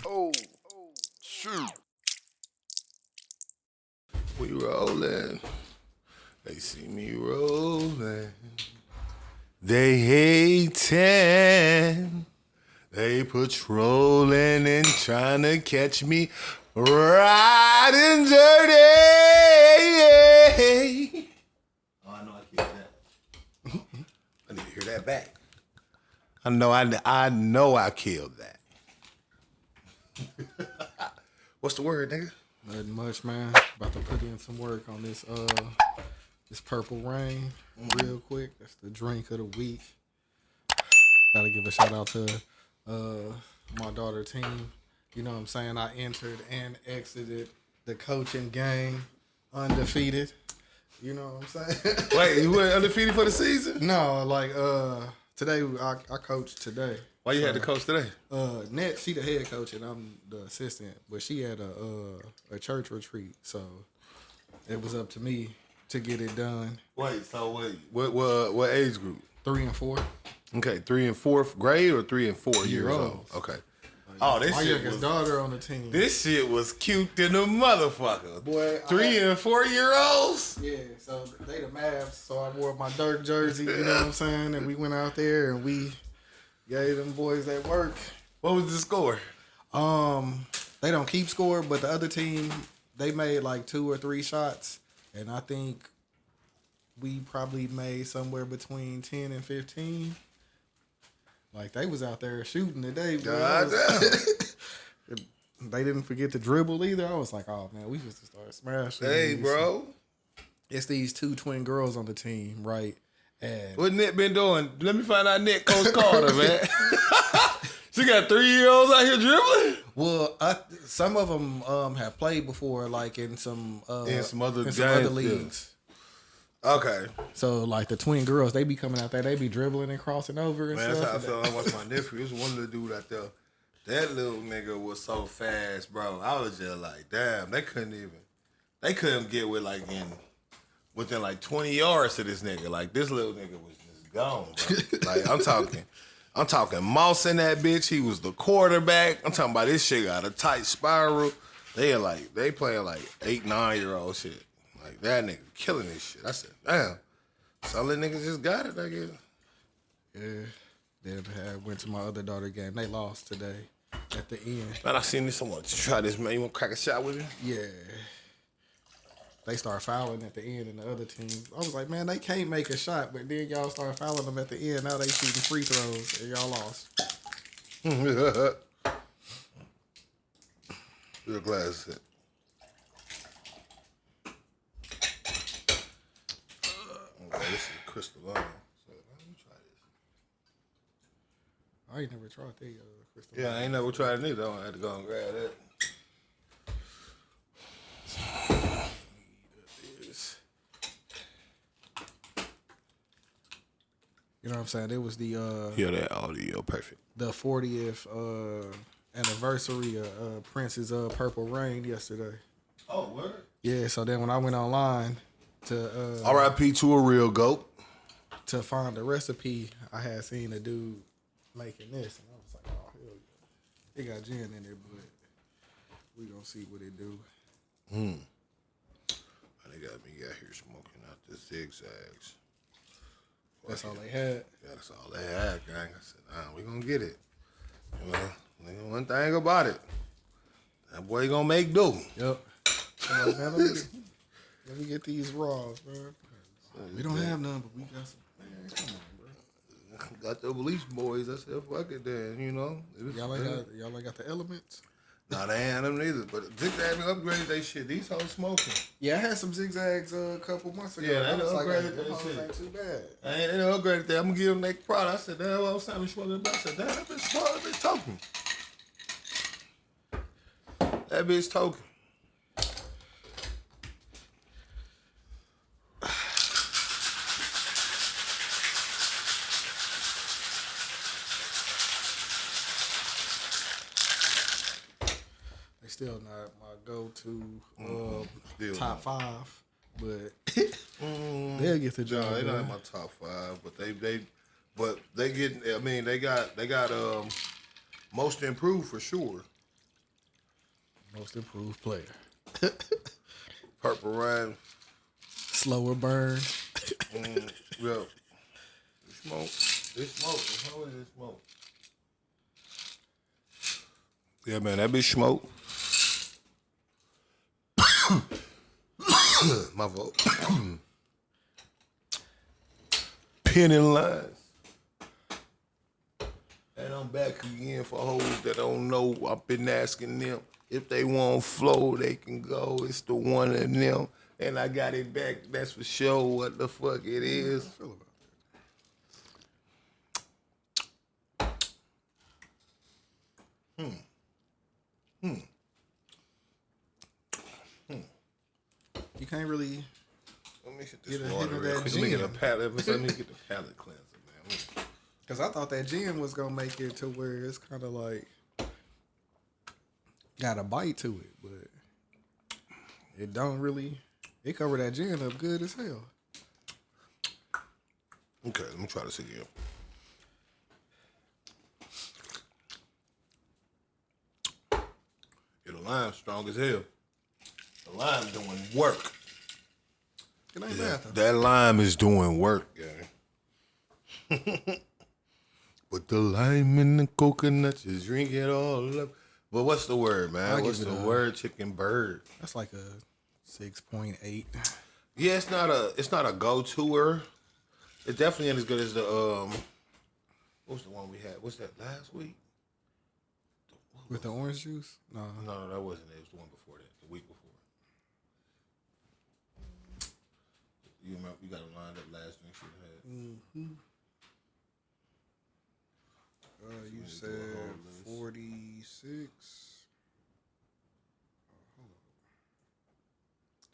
Oh, shoot. We rolling. They see me rolling. They hating. They patrolling and trying to catch me riding dirty. Oh, I know I killed that. I need to hear that back. I know I killed that. What's the word, nigga? Nothing much, man. About to put in some work on this this purple rain real quick. That's the drink of the week. Gotta give a shout out to my daughter team. You know what I'm saying? I entered and exited the coaching game undefeated. You know what I'm saying? Wait, you went undefeated for the season? No, like today I coached today. Why you had to coach today? Net, she the head coach and I'm the assistant, but she had a church retreat, so it was up to me to get it done. Wait, what age group? 3 and 4. Okay, 3 and 4th grade or 3 and 4 years old? Okay. Oh, this my shit youngest was, daughter on the team. this shit was cute than a motherfucker. Boy, 3 and 4 year olds? Yeah, so they the Mavs, so I wore my Dirk jersey, you know what I'm saying? And we went out there and we gave them boys that work. What was the score? They don't keep score, but the other team, they made like 2 or 3 shots, and I think we probably made somewhere between 10 and 15. Like, they was out there shooting today. God damn. They didn't forget to dribble either. I was like, oh, man, we just start smashing. Hey, bro. It's these 2 twin girls on the team, right? And What Nick been doing? Let me find out Nick Coach Carter, man. She got 3-year-olds out here dribbling? well, some of them have played before, like in some other leagues. Okay. So, like, the twin girls, they be coming out there, they be dribbling and crossing over and Man, stuff. that's how I felt. I watched my nephew. There's one little dude out there. That little nigga was so fast, bro. I was just like, damn, they couldn't get within like 20 yards to this nigga. Like, this little nigga was just gone, bro. Like, I'm talking Moss in that bitch. He was the quarterback. I'm talking about this shit got a tight spiral. They playing like 8, 9-year-old shit. Like, that nigga killing this shit. I said, damn. Some little niggas just got it, I guess. Yeah. Then I went to my other daughter game. They lost today at the end. Man, I seen this. I want to try this, man. You want to crack a shot with me? Yeah. They start fouling at the end and the other team. I was like, man, they can't make a shot, but then y'all start fouling them at the end. Now they shooting free throws and y'all lost. Your glass set. Okay, this is crystal line. So let me try this. I ain't never tried that crystal. Yeah, I ain't never tried it either. I had to go and grab that. You know what I'm saying? It was the Yeah, that audio perfect. the 40th anniversary of Prince's Purple Rain yesterday. Oh, word? Yeah, so then when I went online to R.I.P. to a real goat. to find the recipe, I had seen a dude making this, and I was like, oh, hell yeah. It got gin in it, but we gonna see what it do. And they got me out here smoking out the zigzags. That's all they had. Yeah, that's all they had, gang. I said, nah, we gonna get it. You know, one thing about it, that boy gonna make do. Yep. I'm like, man, let me get these raws, man. We don't have none, but we got some. Man, come on, bro. Got the police boys. I said, fuck it then, you know. Y'all ain't got the elements? Nah, they ain't them neither. But Zigzag upgraded they shit. These hoes smoking. Yeah, I had some zigzags a couple months ago. Yeah, they was like, upgraded them that hoes shit. ain't too bad. They done upgraded that. I'm gonna give them that product. I said, damn, what I was saying, smoking about. I said, damn, that bitch smoking. That bitch talking. That bitch talking. They still not my go-to Still top not. 5, but they'll get the job. No, they not done. in my top 5, but they get. I mean, they got most improved for sure. Most improved player. Purple Rain. Slower burn. Yeah. Smoke. It's smoke. How is it smoke? Yeah, man, that bitch smoke. My vote. Pen and lines. And I'm back again for hoes that don't know. I've been asking them if they want flow, they can go. It's the one of them. And I got it back. That's for sure what the fuck it is. I feel about You can't really Let me hit Get this a water hit of real that quick. Let me get a gin. palate. Let me get the palate cleanser, man. because I thought that gin was gonna make it to where it's kind of like got a bite to it, but it don't really. It covered that gin up good as hell. Okay, let me try this again. Yeah, the lime's strong as hell. The lime doing work. It ain't bad though. That lime is doing work, gang. But the lime and the coconut, just drink it all up. But what's the word, man? I'll What's give the it a- word? Chicken bird. That's like a 6.8. Yeah, it's not a go-toer. It definitely ain't as good as the what was the one we had? What's that last week? With the orange juice? No. No, that wasn't it. It was the one before that, the week before. You remember you got a lined up last drink you had. You said 46. Oh, hold on.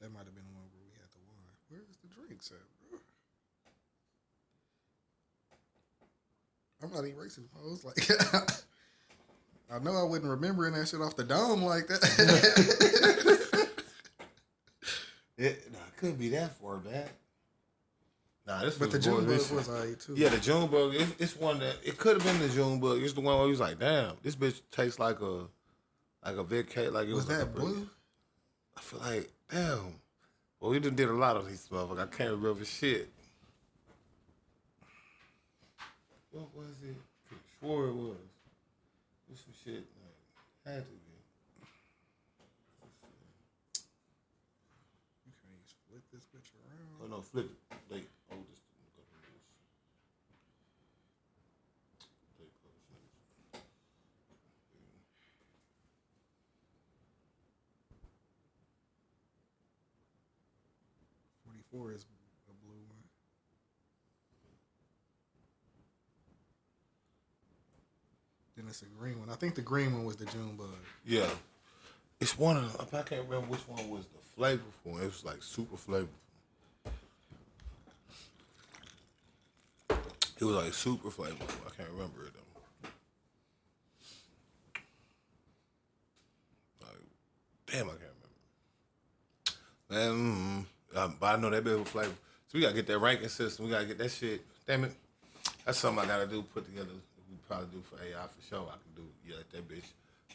That might have been the one where we had the wine. Where is the drinks at, bro? I'm not erasing them. I was like, I know I wasn't remembering that shit off the dome like that. It couldn't be that far back. Nah, this But was the more Junebug recent. was alright too. Yeah, the Junebug. It's one that it could have been the Junebug. It's the one where he was like, "Damn, this bitch tastes like a Vic cake." Like it Was was like that blue? I feel like, damn. Well, we done did a lot of these motherfuckers. I can't remember shit. What was it? I swore it was. It was some shit. Like, had to be. You can't split this bitch around. Oh no, flip it. Like, oh, this. Four is a blue one. Then it's a green one. I think the green one was the Junebug. Yeah. It's one of them. I can't remember which one was the flavorful one. It was like super flavorful. It was like super flavorful. I can't remember it though. Like, damn, I can't remember. Man, but I know that bit was flavor. So we gotta get that ranking system. We gotta get that shit. Damn it. That's something I gotta do. Put together. We probably do for AI for sure. I can do. Yeah, that bitch.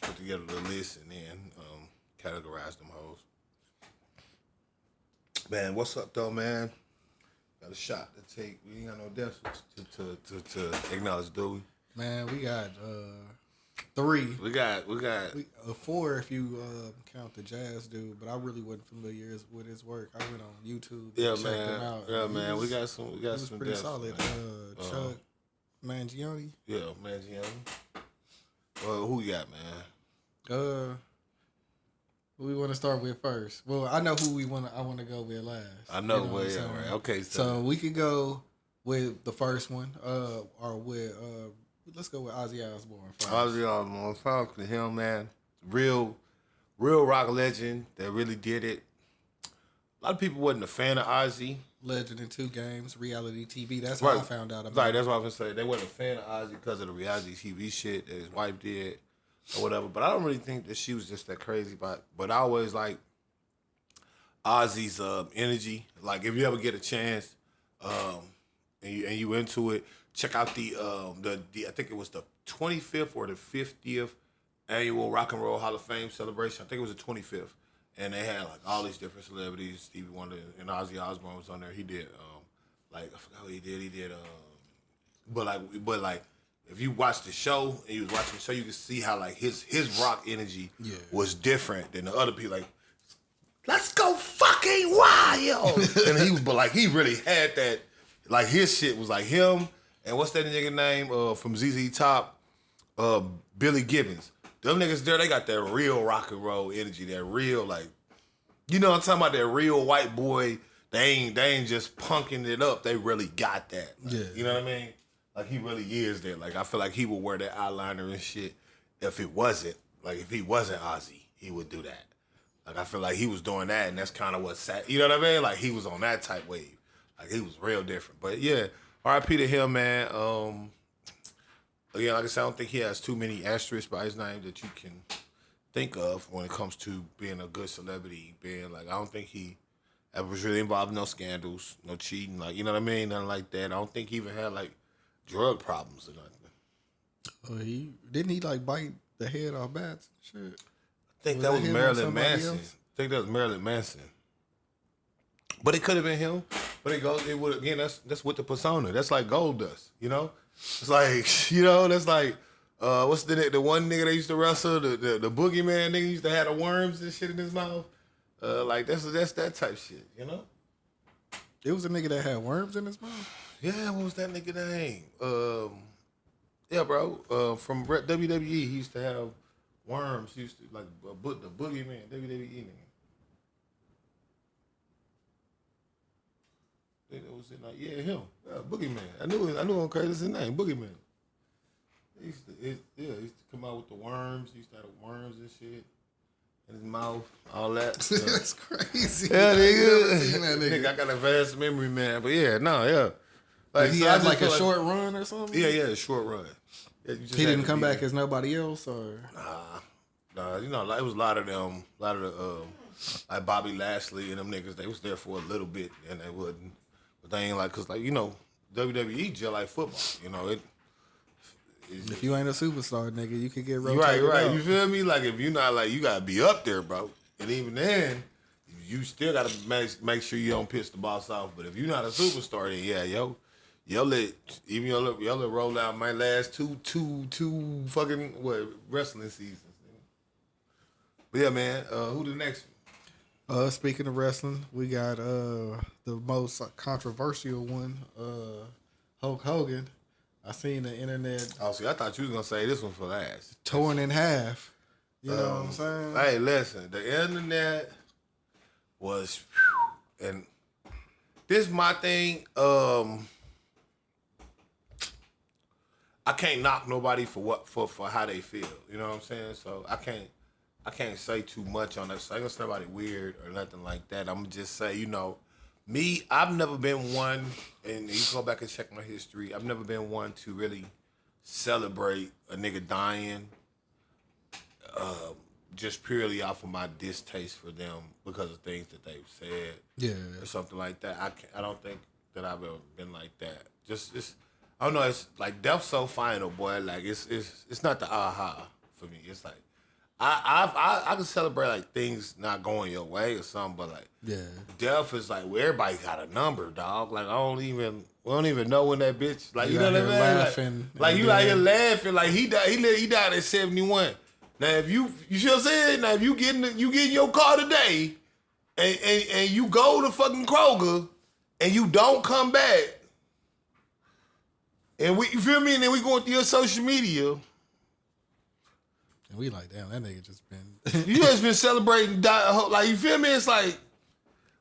Put together the list and then categorize them hoes. Man, what's up though, man? Got a shot to take. We ain't got no deaths to acknowledge, do we? Man, we got 3. We got. Four if you count the jazz dude, but I really wasn't familiar with his work. I went on YouTube and Yeah, checked man. him out. Yeah, He man. was- We got some. We got He was some. pretty deaths, solid. man. Chuck Mangione. Yeah, man. Well, who you got, man? Who we want to start with first? Well, I know who I want to go with last. I know, what well, I'm yeah, saying? right. Okay, So we could go with the first one, or with let's go with Ozzy Osbourne first. Ozzy Osbourne, fuck to him, man. Real rock legend that really did it. A lot of people wasn't a fan of Ozzy. Legend in 2 games, reality TV. That's Right. how I found out about Right, it. that's what I was gonna say. They wasn't a fan of Ozzy because of the reality TV shit that his wife did or whatever. But I don't really think that she was just that crazy. But I always like Ozzy's energy. Like if you ever get a chance, and you into it, check out the I think it was the 25th or the 50th annual Rock and Roll Hall of Fame celebration. I think it was the 25th, and they had like all these different celebrities. Stevie Wonder and Ozzy Osbourne was on there. He did like I forgot what he did. He did but like if you watch the show and you was watching the show, you can see how like his rock energy was different than the other people. Like, let's go fucking wild, and he really had that. Like his shit was like him and what's that nigga name from ZZ Top, Billy Gibbons. Them niggas there, they got that real rock and roll energy. That real like, you know what I'm talking about? That real white boy. They ain't just punking it up. They really got that. Like, you know what I mean? Like he really is there. Like I feel like he would wear that eyeliner and shit. If he wasn't Ozzy, he would do that. Like I feel like he was doing that, and that's kind of what you know what I mean? Like he was on that type wave. Like he was real different. But yeah, R.I.P. to him, man. Again, like I said, I don't think he has too many asterisks by his name that you can think of when it comes to being a good celebrity. Being like, I don't think he ever was really involved in no scandals, no cheating, like you know what I mean, nothing like that. I don't think he even had like drug problems or nothing. He didn't like bite the head off bats and shit. I think that was Marilyn Manson. But it could have been him. But it would again. That's with the persona. That's like gold dust. You know, it's like that's like what's the one nigga that used to wrestle the boogeyman nigga used to have the worms and shit in his mouth. Like that's that type shit. You know. It was a nigga that had worms in his mouth. Yeah, what was that nigga name? Yeah, bro. From WWE, he used to have worms. He used to like the boogeyman, WWE nigga. I think that was it. Like, yeah, him. Boogeyman. I knew him crazy. That's his name, Boogeyman. He used to come out with the worms. He used to have the worms and shit in his mouth, all that. That's crazy. Yeah, nigga. I got a vast memory, man. But yeah, yeah. Like he had like a short run or something? Yeah, a short run. Yeah, he didn't come back as nobody else, or nah. You know, it was a lot of the like Bobby Lashley and them niggas. They was there for a little bit, and they wouldn't. But they ain't like, cause like you know, WWE just like football. You know it. If you ain't a superstar, nigga, you could get rotated right. out. You feel me? Like if you're not like, you gotta be up there, bro. And even then, you still gotta make sure you don't piss the boss off. But if you're not a superstar, then yeah, y'all let roll out my last two fucking wrestling seasons. But yeah, man, who the next one? Speaking of wrestling, we got the most controversial one, Hulk Hogan. I seen the internet. Oh, see, I thought you was gonna say this one for last. Torn in half. You know what I'm saying? Hey, listen, the internet was, and this is my thing. I can't knock nobody for how they feel. You know what I'm saying? So I can't say too much on that. So I ain't gonna say nobody weird or nothing like that. I'm gonna just say, you know, me, I've never been one, and you can go back and check my history. I've never been one to really celebrate a nigga dying, just purely off of my distaste for them because of things that they've said, or something like that. I don't think that I've ever been like that. Just I don't know. It's like death's so final, boy. Like it's not the aha for me. It's like I can celebrate like things not going your way or something, but like death is like where everybody got a number, dog. Like we don't even know when that bitch like you know what I mean? Laughing, like you out here laughing like he died at 71. Now if you see what I'm saying? Now if you get in your car today and you go to fucking Kroger and you don't come back. And you feel me? And then we going through your social media. And we like, damn, that nigga just been. You just been celebrating, like you feel me? It's like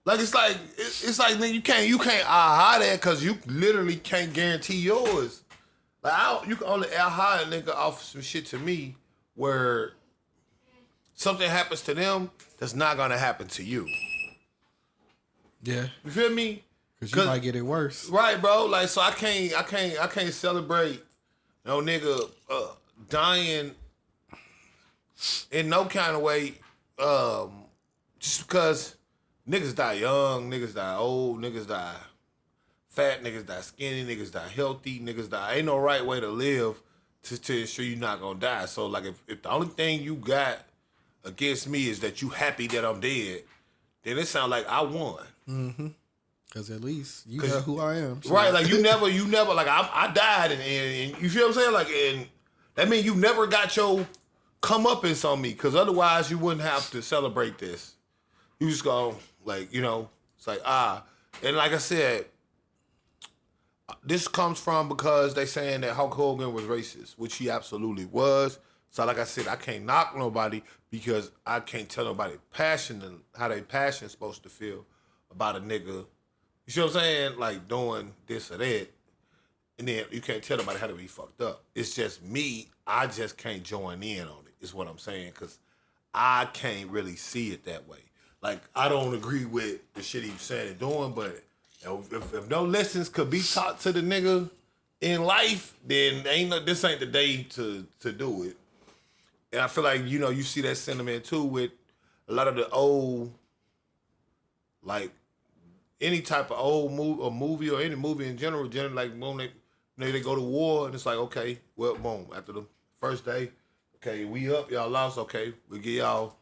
man, you can't aha that because you literally can't guarantee yours. Like you can only aha a nigga off some shit to me where something happens to them that's not gonna happen to you. Yeah, you feel me? Cause you might get it worse, right, bro? Like, so I can't celebrate no nigga dying in no kind of way, just because niggas die young, niggas die old, niggas die fat, niggas die skinny, niggas die healthy, niggas die. Ain't no right way to live to ensure you're not gonna die. So like if the only thing you got against me is that you happy that I'm dead, then it sounds like I won. Mm-hmm. Cause at least you know who I am. So. Right, like you never like I died and you feel what I'm saying? Like and that means you never got your comeuppance on me, cause otherwise you wouldn't have to celebrate this. You just go like, it's like and like I said, this comes from because they saying that Hulk Hogan was racist, which he absolutely was. So like I said, I can't knock nobody because I can't tell nobody how they passion supposed to feel about a nigga. You see what I'm saying? Like doing this or that. And then you can't tell nobody how to be fucked up. It's just me. I just can't join in on it, is what I'm saying. Because I can't really see it that way. Like, I don't agree with the shit he was saying and doing, but if no lessons could be taught to the nigga in life, then this ain't the day to do it. And I feel like, you see that sentiment too with a lot of the old, like, any type of old movie or any movie in general, like when they go to war and it's like, okay, well, boom, after the first day, okay, we up, y'all lost, okay, we give y'all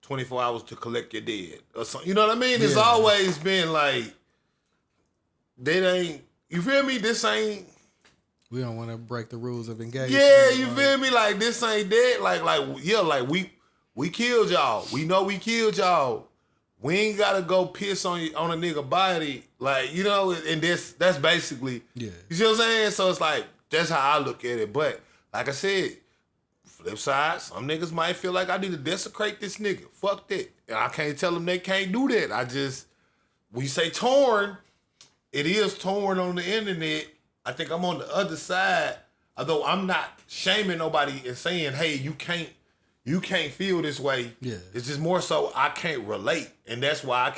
24 hours to collect your dead or something. You know what I mean? Yeah. It's always been like, you feel me? This ain't. We don't want to break the rules of engagement. Yeah, you feel me? Like this ain't dead. Like we killed y'all. We know we killed y'all. We ain't gotta go piss on a nigga body. Like, and that's basically, yeah. You see what I'm saying? So it's like, that's how I look at it. But like I said, flip side, some niggas might feel like I need to desecrate this nigga. Fuck that. And I can't tell them they can't do that. When you say torn, it is torn on the internet. I think I'm on the other side, although I'm not shaming nobody and saying, hey, you can't feel this way. Yeah. It's just more so I can't relate. And that's why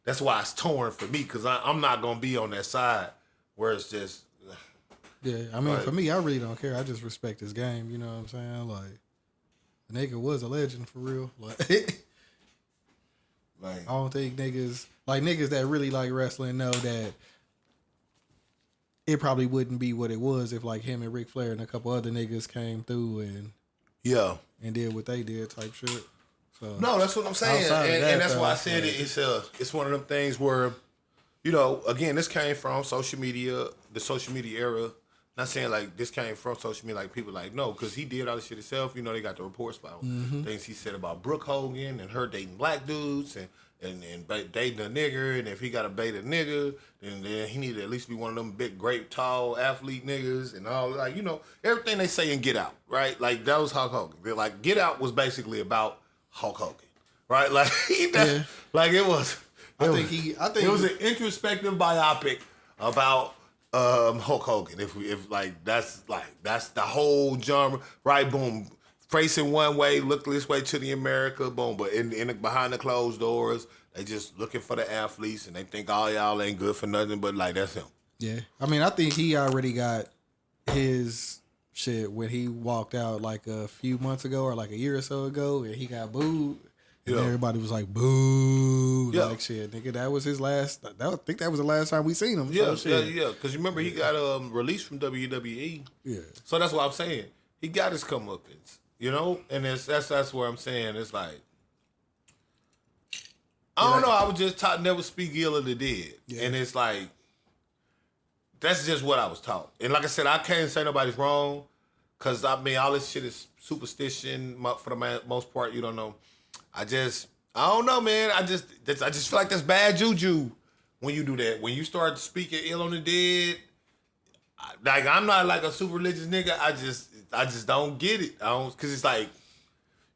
it's torn for me, because I'm not going to be on that side where it's just. Yeah, I mean, for me, I really don't care. I just respect this game, you know what I'm saying? Like, the nigga was a legend for real. Like, I don't think niggas that really like wrestling know that it probably wouldn't be what it was if like him and Ric Flair and a couple other niggas came through and did what they did type shit. So no, that's what I'm saying, and that's why I said it's one of them things where, again, this came from social media, the social media era. Not saying like this came from social media, like people like, no, because he did all this shit himself. They got the reports about things he said about Brooke Hogan and her dating black dudes and dating a nigger, and if he got to bait a nigga, then he need to at least be one of them big, great, tall athlete niggas and all, like, everything they say in Get Out, right? Like, that was Hulk Hogan. Like, Get Out was basically about Hulk Hogan, right? Like, like it was. I think it was an introspective biopic about Hulk Hogan. If that's the whole genre, right? Boom. Facing one way, look this way to the America, boom. But behind the closed doors, they just looking for the athletes, and they think all y'all ain't good for nothing. But like, that's him. Yeah, I mean, I think he already got his shit when he walked out like a few months ago or like a year or so ago, and he got booed. And everybody was like, boo. Yeah. Like, shit, nigga, that was his last. I think that was the last time we seen him. Yeah, yeah. Because you remember he got released from WWE. Yeah. So that's what I'm saying. He got his comeuppance. And that's where I'm saying it's like, I don't know. I was just taught never speak ill of the dead, and it's like that's just what I was taught. And like I said, I can't say nobody's wrong, because I mean all this shit is superstition for the most part. You don't know. I don't know, man. I just feel like that's bad juju when you do that. When you start speaking ill on the dead, like I'm not like a super religious nigga. I just don't get it. Cause it's like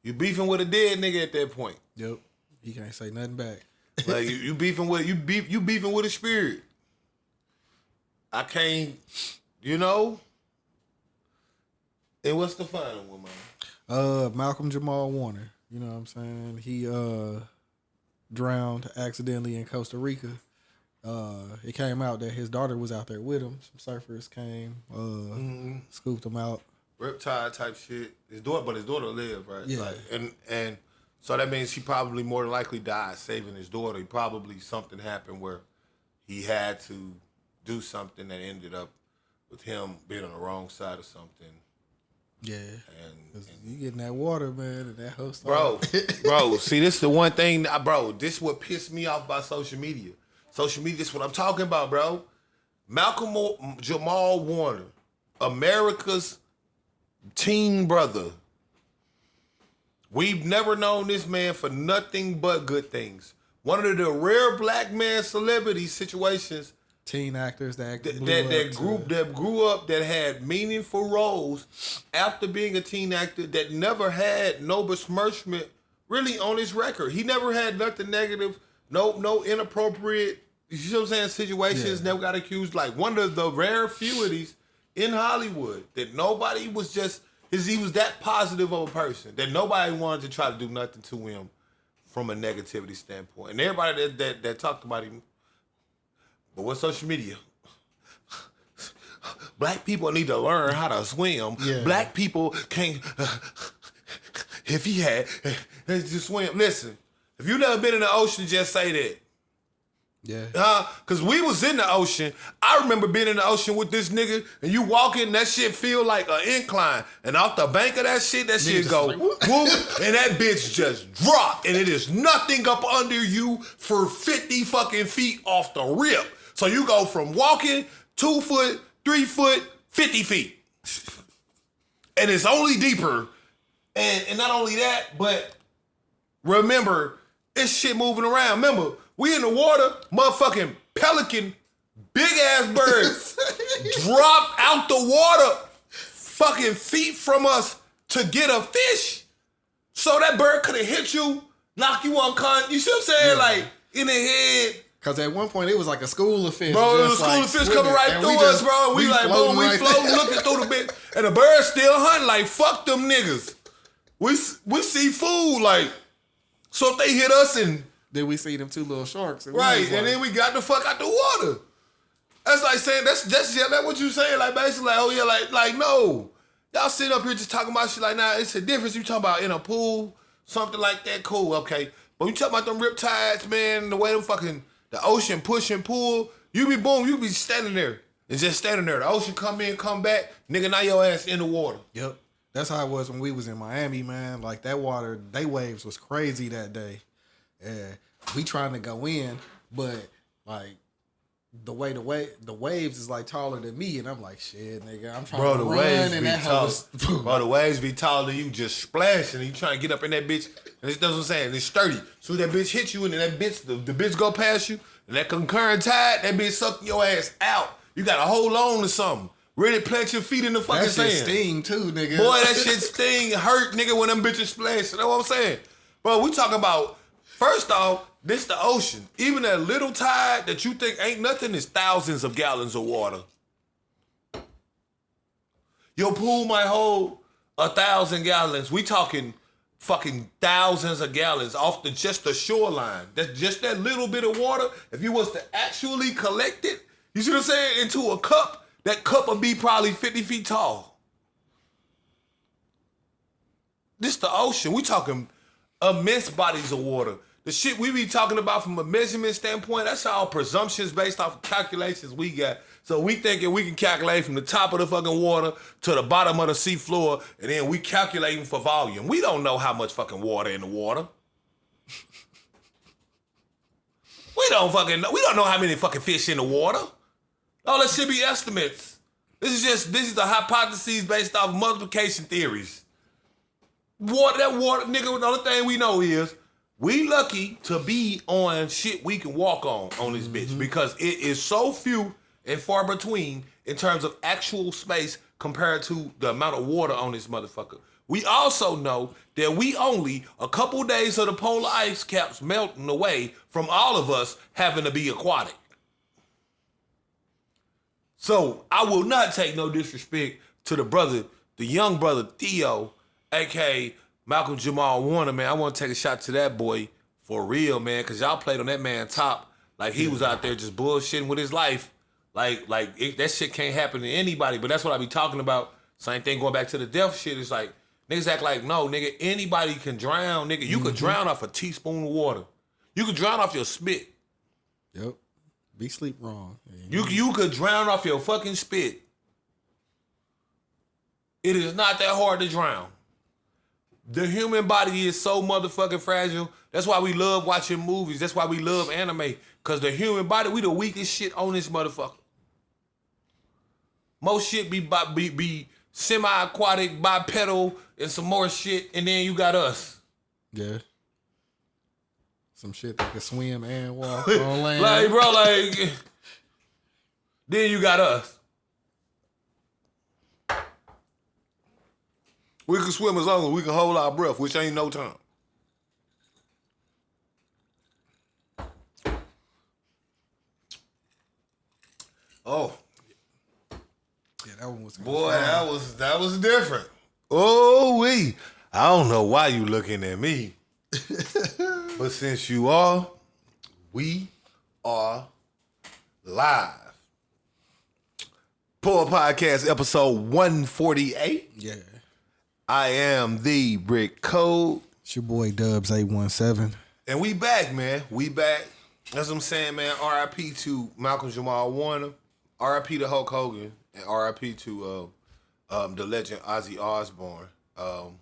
you beefing with a dead nigga at that point. Yep. He can't say nothing back. Like you beefing with a spirit. I can't, And what's the final one, man? Malcolm-Jamal Warner. You know what I'm saying? He drowned accidentally in Costa Rica. It came out that his daughter was out there with him. Some surfers came, scooped him out. Riptide type shit. His daughter lived, right? Yeah. Like, and so that means he probably more than likely died saving his daughter. Probably something happened where he had to do something that ended up with him being on the wrong side of something. Yeah. And you getting that water, man, and that host. Bro, see, this is the one thing, bro, this what pissed me off about social media. Social media, this is what I'm talking about, bro. Malcolm-Jamal Warner, America's teen brother. We've never known this man for nothing but good things. One of the rare black man celebrity situations. Teen actors that grew up that had meaningful roles after being a teen actor that never had no besmirchment really on his record. He never had nothing negative, no inappropriate, you see what I'm saying, situations, never got accused. Like one of the rare few of these in Hollywood that nobody was just, he was that positive of a person that nobody wanted to try to do nothing to him from a negativity standpoint. And everybody that talked about him. But with social media, black people need to learn how to swim. Yeah. Black people can't, if he had to swim. Listen, if you never been in the ocean, just say that. Yeah. Cause we was in the ocean. I remember being in the ocean with this nigga, and you walking, that shit feel like an incline, and off the bank of that shit go like, whoop, and that bitch just drop, and it is nothing up under you for 50 fucking feet off the rip. So you go from walking 2 foot, 3 foot, 50 feet, and it's only deeper, and not only that, but remember, it's shit moving around. Remember. We in the water, motherfucking pelican, big ass birds drop out the water fucking feet from us to get a fish. So that bird could have hit you, knock you unconscious. You see what I'm saying? Yeah. Like in the head. Cause at one point it was like a school of fish. Bro, it was a school of fish coming right through us, bro. And we like, boom, we floating, looking through the bit. And the bird still hunting like, fuck them niggas. We see food, like, so if they hit us and then we see them two little sharks. And right, and then we got the fuck out the water. That's like saying, that's what you saying, like basically like, oh yeah, like no. Y'all sit up here just talking about shit like, nah, it's a difference. You talking about in a pool, something like that, cool, okay. But you talking about them riptides, man, the way them fucking, the ocean push and pull, you be standing there. And just standing there. The ocean come in, come back, nigga, now your ass in the water. Yep. That's how it was when we was in Miami, man. Like that water, they waves was crazy that day. Yeah, we trying to go in, but like the waves is like taller than me, and I'm like, shit, nigga, I'm trying to run, and that was, bro, the waves be taller than you, just splashing, and you trying to get up in that bitch, and that's what I'm saying, it's sturdy. So that bitch hit you, and then that bitch, the bitch go past you, and that concurrent tide, that bitch suck your ass out. You gotta hold on to something. Really plant your feet in the fucking sand. That shit sting too, nigga. Boy, that shit sting, hurt, nigga, when them bitches splash. You know what I'm saying? Bro, we talking about, first off, this the ocean. Even that little tide that you think ain't nothing is thousands of gallons of water. Your pool might hold 1,000 gallons. We talking fucking thousands of gallons off just the shoreline. That's just that little bit of water. If you was to actually collect it, you see what I'm saying, into a cup, that cup would be probably 50 feet tall. This the ocean. We talking immense bodies of water. The shit we be talking about from a measurement standpoint, that's all presumptions based off of calculations we got. So we thinking we can calculate from the top of the fucking water to the bottom of the sea floor, and then we calculating for volume. We don't know how much fucking water in the water. We don't know how many fucking fish in the water. All that shit be estimates. This is a hypotheses based off multiplication theories. That water, nigga, the only thing we know is we lucky to be on shit we can walk on this bitch, because it is so few and far between in terms of actual space compared to the amount of water on this motherfucker. We also know that we only a couple days of the polar ice caps melting away from all of us having to be aquatic. So I will not take no disrespect to the young brother Theo, aka Malcolm-Jamal Warner, man. I want to take a shot to that boy for real, man, because y'all played on that man top like he was out there just bullshitting with his life. That shit can't happen to anybody, but that's what I be talking about. Same thing going back to the death shit. It's like, niggas act like, no, nigga, anybody can drown, nigga. You could drown off a teaspoon of water. You could drown off your spit. Yep. Be sleep wrong. You could drown off your fucking spit. It is not that hard to drown. The human body is so motherfucking fragile. That's why we love watching movies. That's why we love anime. Because the human body, we the weakest shit on this motherfucker. Most shit be semi-aquatic, bipedal, and some more shit, and then you got us. Yeah. Some shit that can swim and walk on land. Like, bro, like, then you got us. We can swim as long as we can hold our breath, which ain't no time. Oh. Yeah, that one was good. Boy, that was different. Oh, I don't know why you looking at me. But since you are, we are live. Poor Podcast episode 148. Yeah. I am the Brick Code. It's your boy Dubz 817. And we back, man. We back. That's what I'm saying, man. RIP to Malcolm-Jamal Warner. RIP to Hulk Hogan. And RIP to the legend Ozzy Osbourne. Like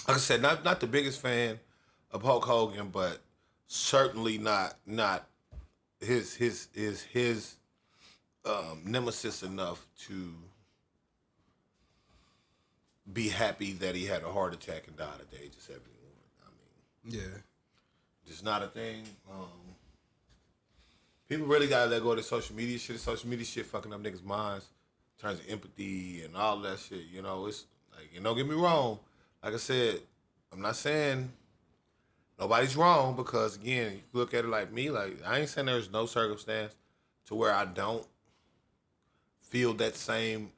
I said, not the biggest fan of Hulk Hogan, but certainly not his nemesis enough to be happy that he had a heart attack and died at the age of 71. I mean, Yeah. just not a thing. People really gotta let go of the social media shit. The social media shit fucking up niggas' minds in terms of empathy and all that shit. You know, it's like, and don't get me wrong. Like I said, I'm not saying nobody's wrong because, again, you look at it like me. Like, I ain't saying there's no circumstance to where I don't feel that same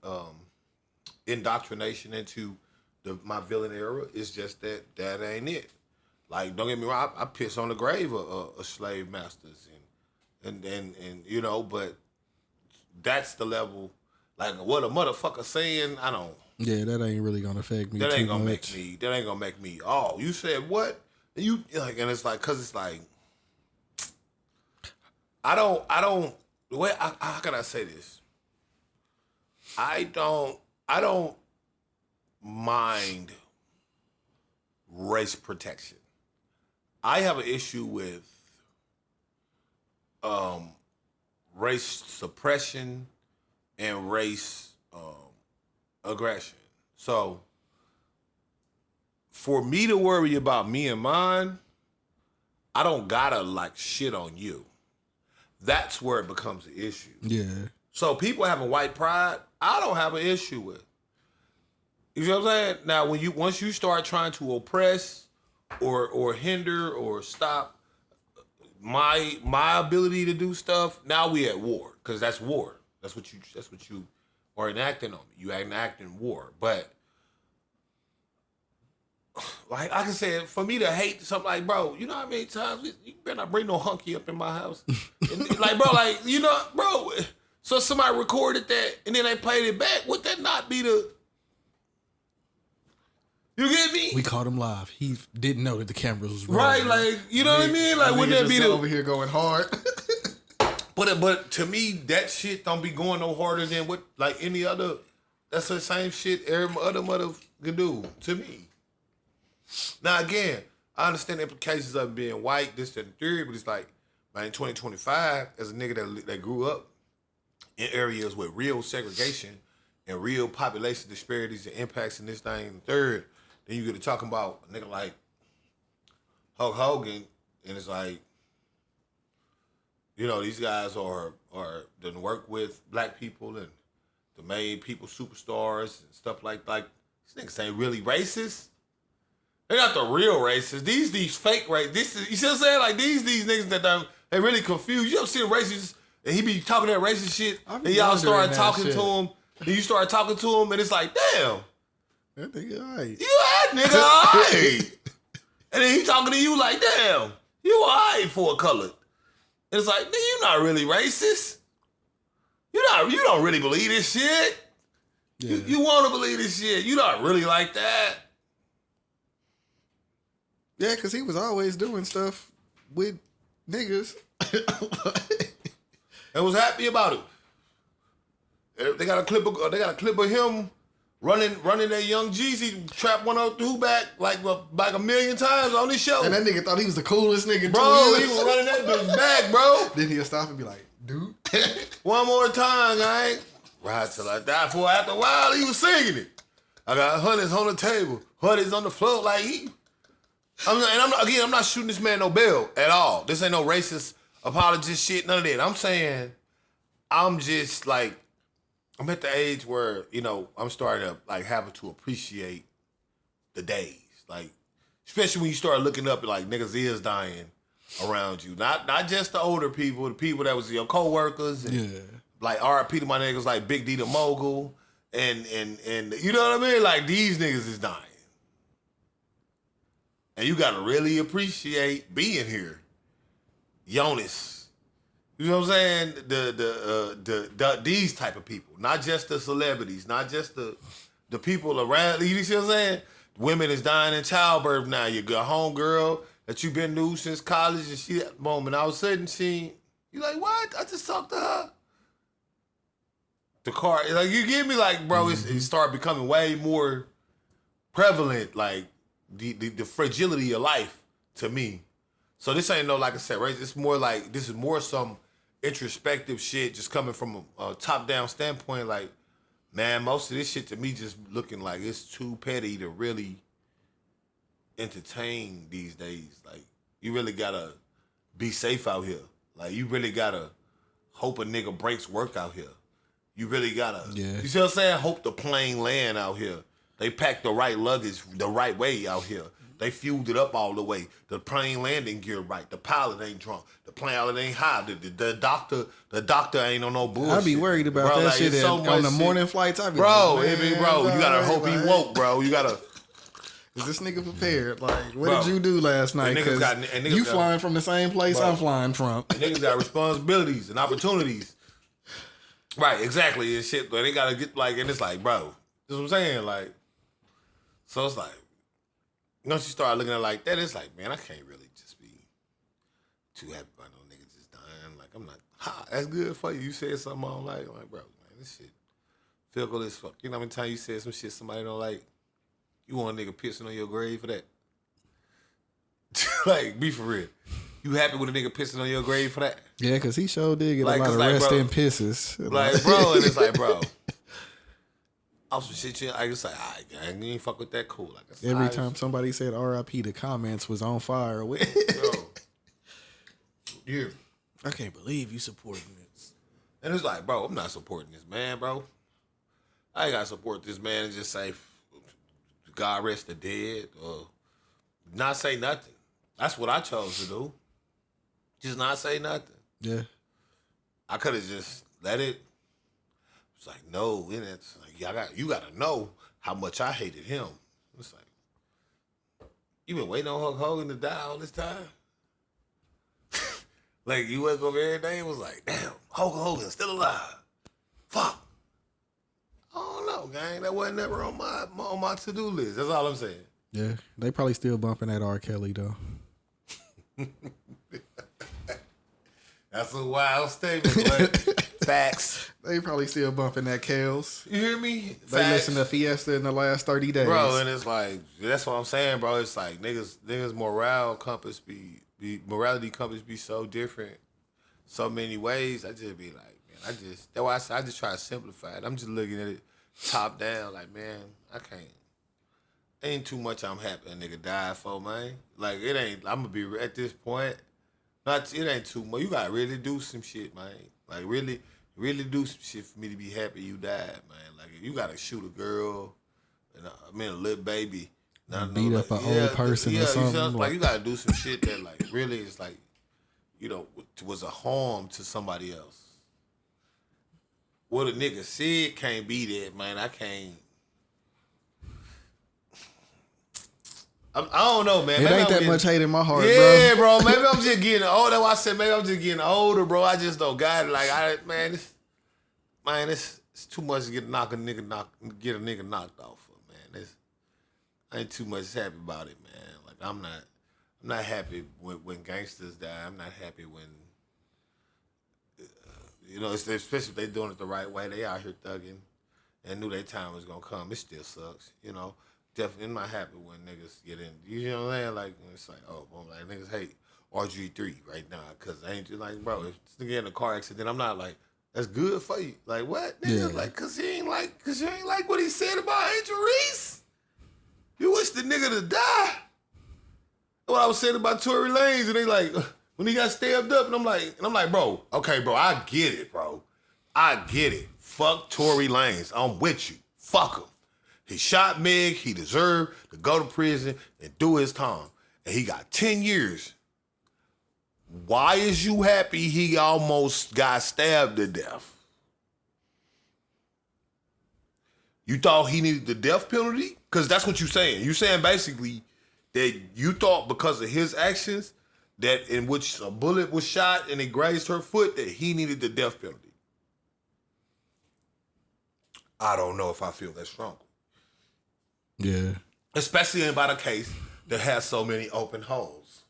indoctrination into my villain era. It's just that ain't it. Like, don't get me wrong, I piss on the grave of slave masters and you know, but that's the level. Like, what a motherfucker saying, I don't. Yeah, that ain't really gonna affect me. That ain't gonna much. make me. Oh, you said what? And you like, and it's like, cause it's like, I don't. The way how can I say this? I don't mind race protection. I have an issue with race suppression and race aggression. So for me to worry about me and mine, I don't gotta like shit on you. That's where it becomes an issue. Yeah. So people having white pride, I don't have an issue with. You know what I'm saying? Now, once you start trying to oppress or hinder or stop my ability to do stuff, now we at war, because that's war. That's what you are enacting on me. You enacting war. But like I can say, for me to hate something, like, bro, you know how many times you better not bring no hunky up in my house. Like, bro, like, you know, bro. So somebody recorded that and then they played it back. Would that not be the? You get me? We caught him live. He didn't know that the cameras was rolling. Right, like, you know what I mean? Like, wouldn't that be the over here going hard? But to me, that shit don't be going no harder than what like any other. That's the same shit every other mother can do to me. Now again, I understand the implications of being white, this, that, and third, but it's like, man, in 2025, as a nigga that grew up in areas with real segregation and real population disparities and impacts in this thing and third, then you get to talking about a nigga like Hulk Hogan, and it's like, you know, these guys are done work with black people and the made people superstars and stuff like these niggas ain't really racist. They're not the real racists. These fake racists. This is, you see what I'm saying? Like these niggas that they really confused. You ever see a racist and he be talking that racist shit and y'all start talking to him and you start talking to him and it's like, damn. That nigga alright. You alright, nigga, alright. And then he talking to you like, damn, you alright for a color. And it's like, nigga, you not really racist. You don't really believe this shit. Yeah. You want to believe this shit. You not really like that. Yeah, because he was always doing stuff with niggas. And was happy about it. They got a clip of him running that Young Jeezy trap 102 back like a million times on this show. And that nigga thought he was the coolest nigga. Bro, he was running that bitch back, bro. Then he'll stop and be like, dude. One more time, gang. Right till I die. For after a while, he was singing it. I got hundreds on the table, hundreds on the floor. Like I'm not shooting this man no bail at all. This ain't no racist apologist shit, none of that. I'm saying, I'm just like, I'm at the age where, you know, I'm starting to like having to appreciate the days. Like, especially when you start looking up at like niggas is dying around you. Not just the older people, the people that was your co-workers. And, like RIP to my niggas like Big D the Mogul. And you know what I mean? Like these niggas is dying. And you gotta really appreciate being here. Jonas. You know what I'm saying? The these type of people, not just the celebrities, not just the people around. You see what I'm saying? Women is dying in childbirth now. You got homegirl that you been new since college, and she at the moment all of a sudden you like, what? I just talked to her. The car, like you get me, like bro, it started becoming way more prevalent, like the fragility of life to me. So this ain't no, like I said, right? It's more like this is more some introspective shit just coming from a top-down standpoint. Like, man, most of this shit to me just looking like it's too petty to really entertain these days. Like, you really gotta be safe out here. Like, you really gotta hope a nigga breaks work out here. You really gotta, you see what I'm saying? Hope the plane land out here. They packed the right luggage the right way out here. They fueled it up all the way. The plane landing gear right. The pilot ain't drunk. The pilot ain't high. The doctor ain't on no bullshit. I be worried about that like, shit on the morning flights. I be bro, like, you gotta hope he woke, bro. You gotta. Is this nigga prepared? Like, what did you do last night? Because you flying from the same place I'm flying from. Niggas got responsibilities and opportunities. Right, exactly. And shit, but they gotta get like, and it's like, bro, this is what I'm saying. Like, so it's like, once you start looking at it like that, it's like, man, I can't really just be too happy about no niggas just dying. Like, I'm not, that's good for you. You said something I don't like. I'm like, bro, man, this shit fickle as fuck. You know how many times you said some shit somebody don't like? You want a nigga pissing on your grave for that? Like, be for real. You happy with a nigga pissing on your grave for that? Yeah, because he sure did get like, a lot of rest in pisses. Like, bro, and it's like, bro. Also, shit, I just like, all right, gang, you ain't fuck with that, cool. Like, every time somebody said RIP, the comments was on fire with. Yeah. I can't believe you supporting this. And it's like, bro, I'm not supporting this man, bro. I ain't got to support this man and just say, God rest the dead, or not say nothing. That's what I chose to do. Just not say nothing. Yeah. I could have just let it. It's like, no, and it's like, you gotta know how much I hated him. It's like, you been waiting on Hulk Hogan to die all this time? Like, you wake up every day and was like, damn, Hulk Hogan's still alive. Fuck. I don't know, gang. That wasn't never on my to-do list. That's all I'm saying. Yeah, they probably still bumping that R. Kelly, though. That's a wild statement, but facts. They probably still bumping that Kels. You hear me? They listened to Fiesta in the last 30 days. Bro, and it's like, that's what I'm saying, bro. It's like, niggas morality compass be so different so many ways. I just be like, man, that's why I just try to simplify it. I'm just looking at it top down, like, man, I can't. Ain't too much I'm happy a nigga died for, man. Like, it ain't, I'm gonna be at this point, it ain't too much. You gotta really do some shit, man. Like, really do some shit for me to be happy you died, man. Like, you gotta shoot a girl, a little baby. Beat up an old person or something. You know, like, you gotta do some shit that, like, really is like, you know, was a harm to somebody else. What a nigga said can't be that, man. I can't. I don't know, man. It ain't that much hate in my heart, bro. Yeah, bro. Maybe I'm just getting older. That's why I said maybe I'm just getting older, bro. I just don't got it. Like, it's too much to get a nigga knocked off of, man. I ain't too much happy about it, man. Like, I'm not happy when gangsters die. I'm not happy when, you know, especially if they doing it the right way. They out here thugging and knew their time was gonna come. It still sucks, you know. Definitely not happy when niggas get in. You know what I'm saying? Like when it's like, oh, boom, like niggas hate RG3 right now because I ain't just like, bro, if this nigga in a car accident, I'm not like, that's good for you. Like what, nigga? Yeah. Like cause you ain't like what he said about Angel Reese. You wish the nigga to die. What I was saying about Tory Lanez, and they like when he got stabbed up, and I'm like, bro, okay, bro, I get it, bro. I get it. Fuck Tory Lanez. I'm with you. Fuck him. He shot Meg. He deserved to go to prison and do his time. And he got 10 years. Why is you happy he almost got stabbed to death? You thought he needed the death penalty? Because that's what you're saying. You're saying basically that you thought because of his actions that in which a bullet was shot and it grazed her foot that he needed the death penalty. I don't know if I feel that strong. Yeah. Especially about a case that has so many open holes.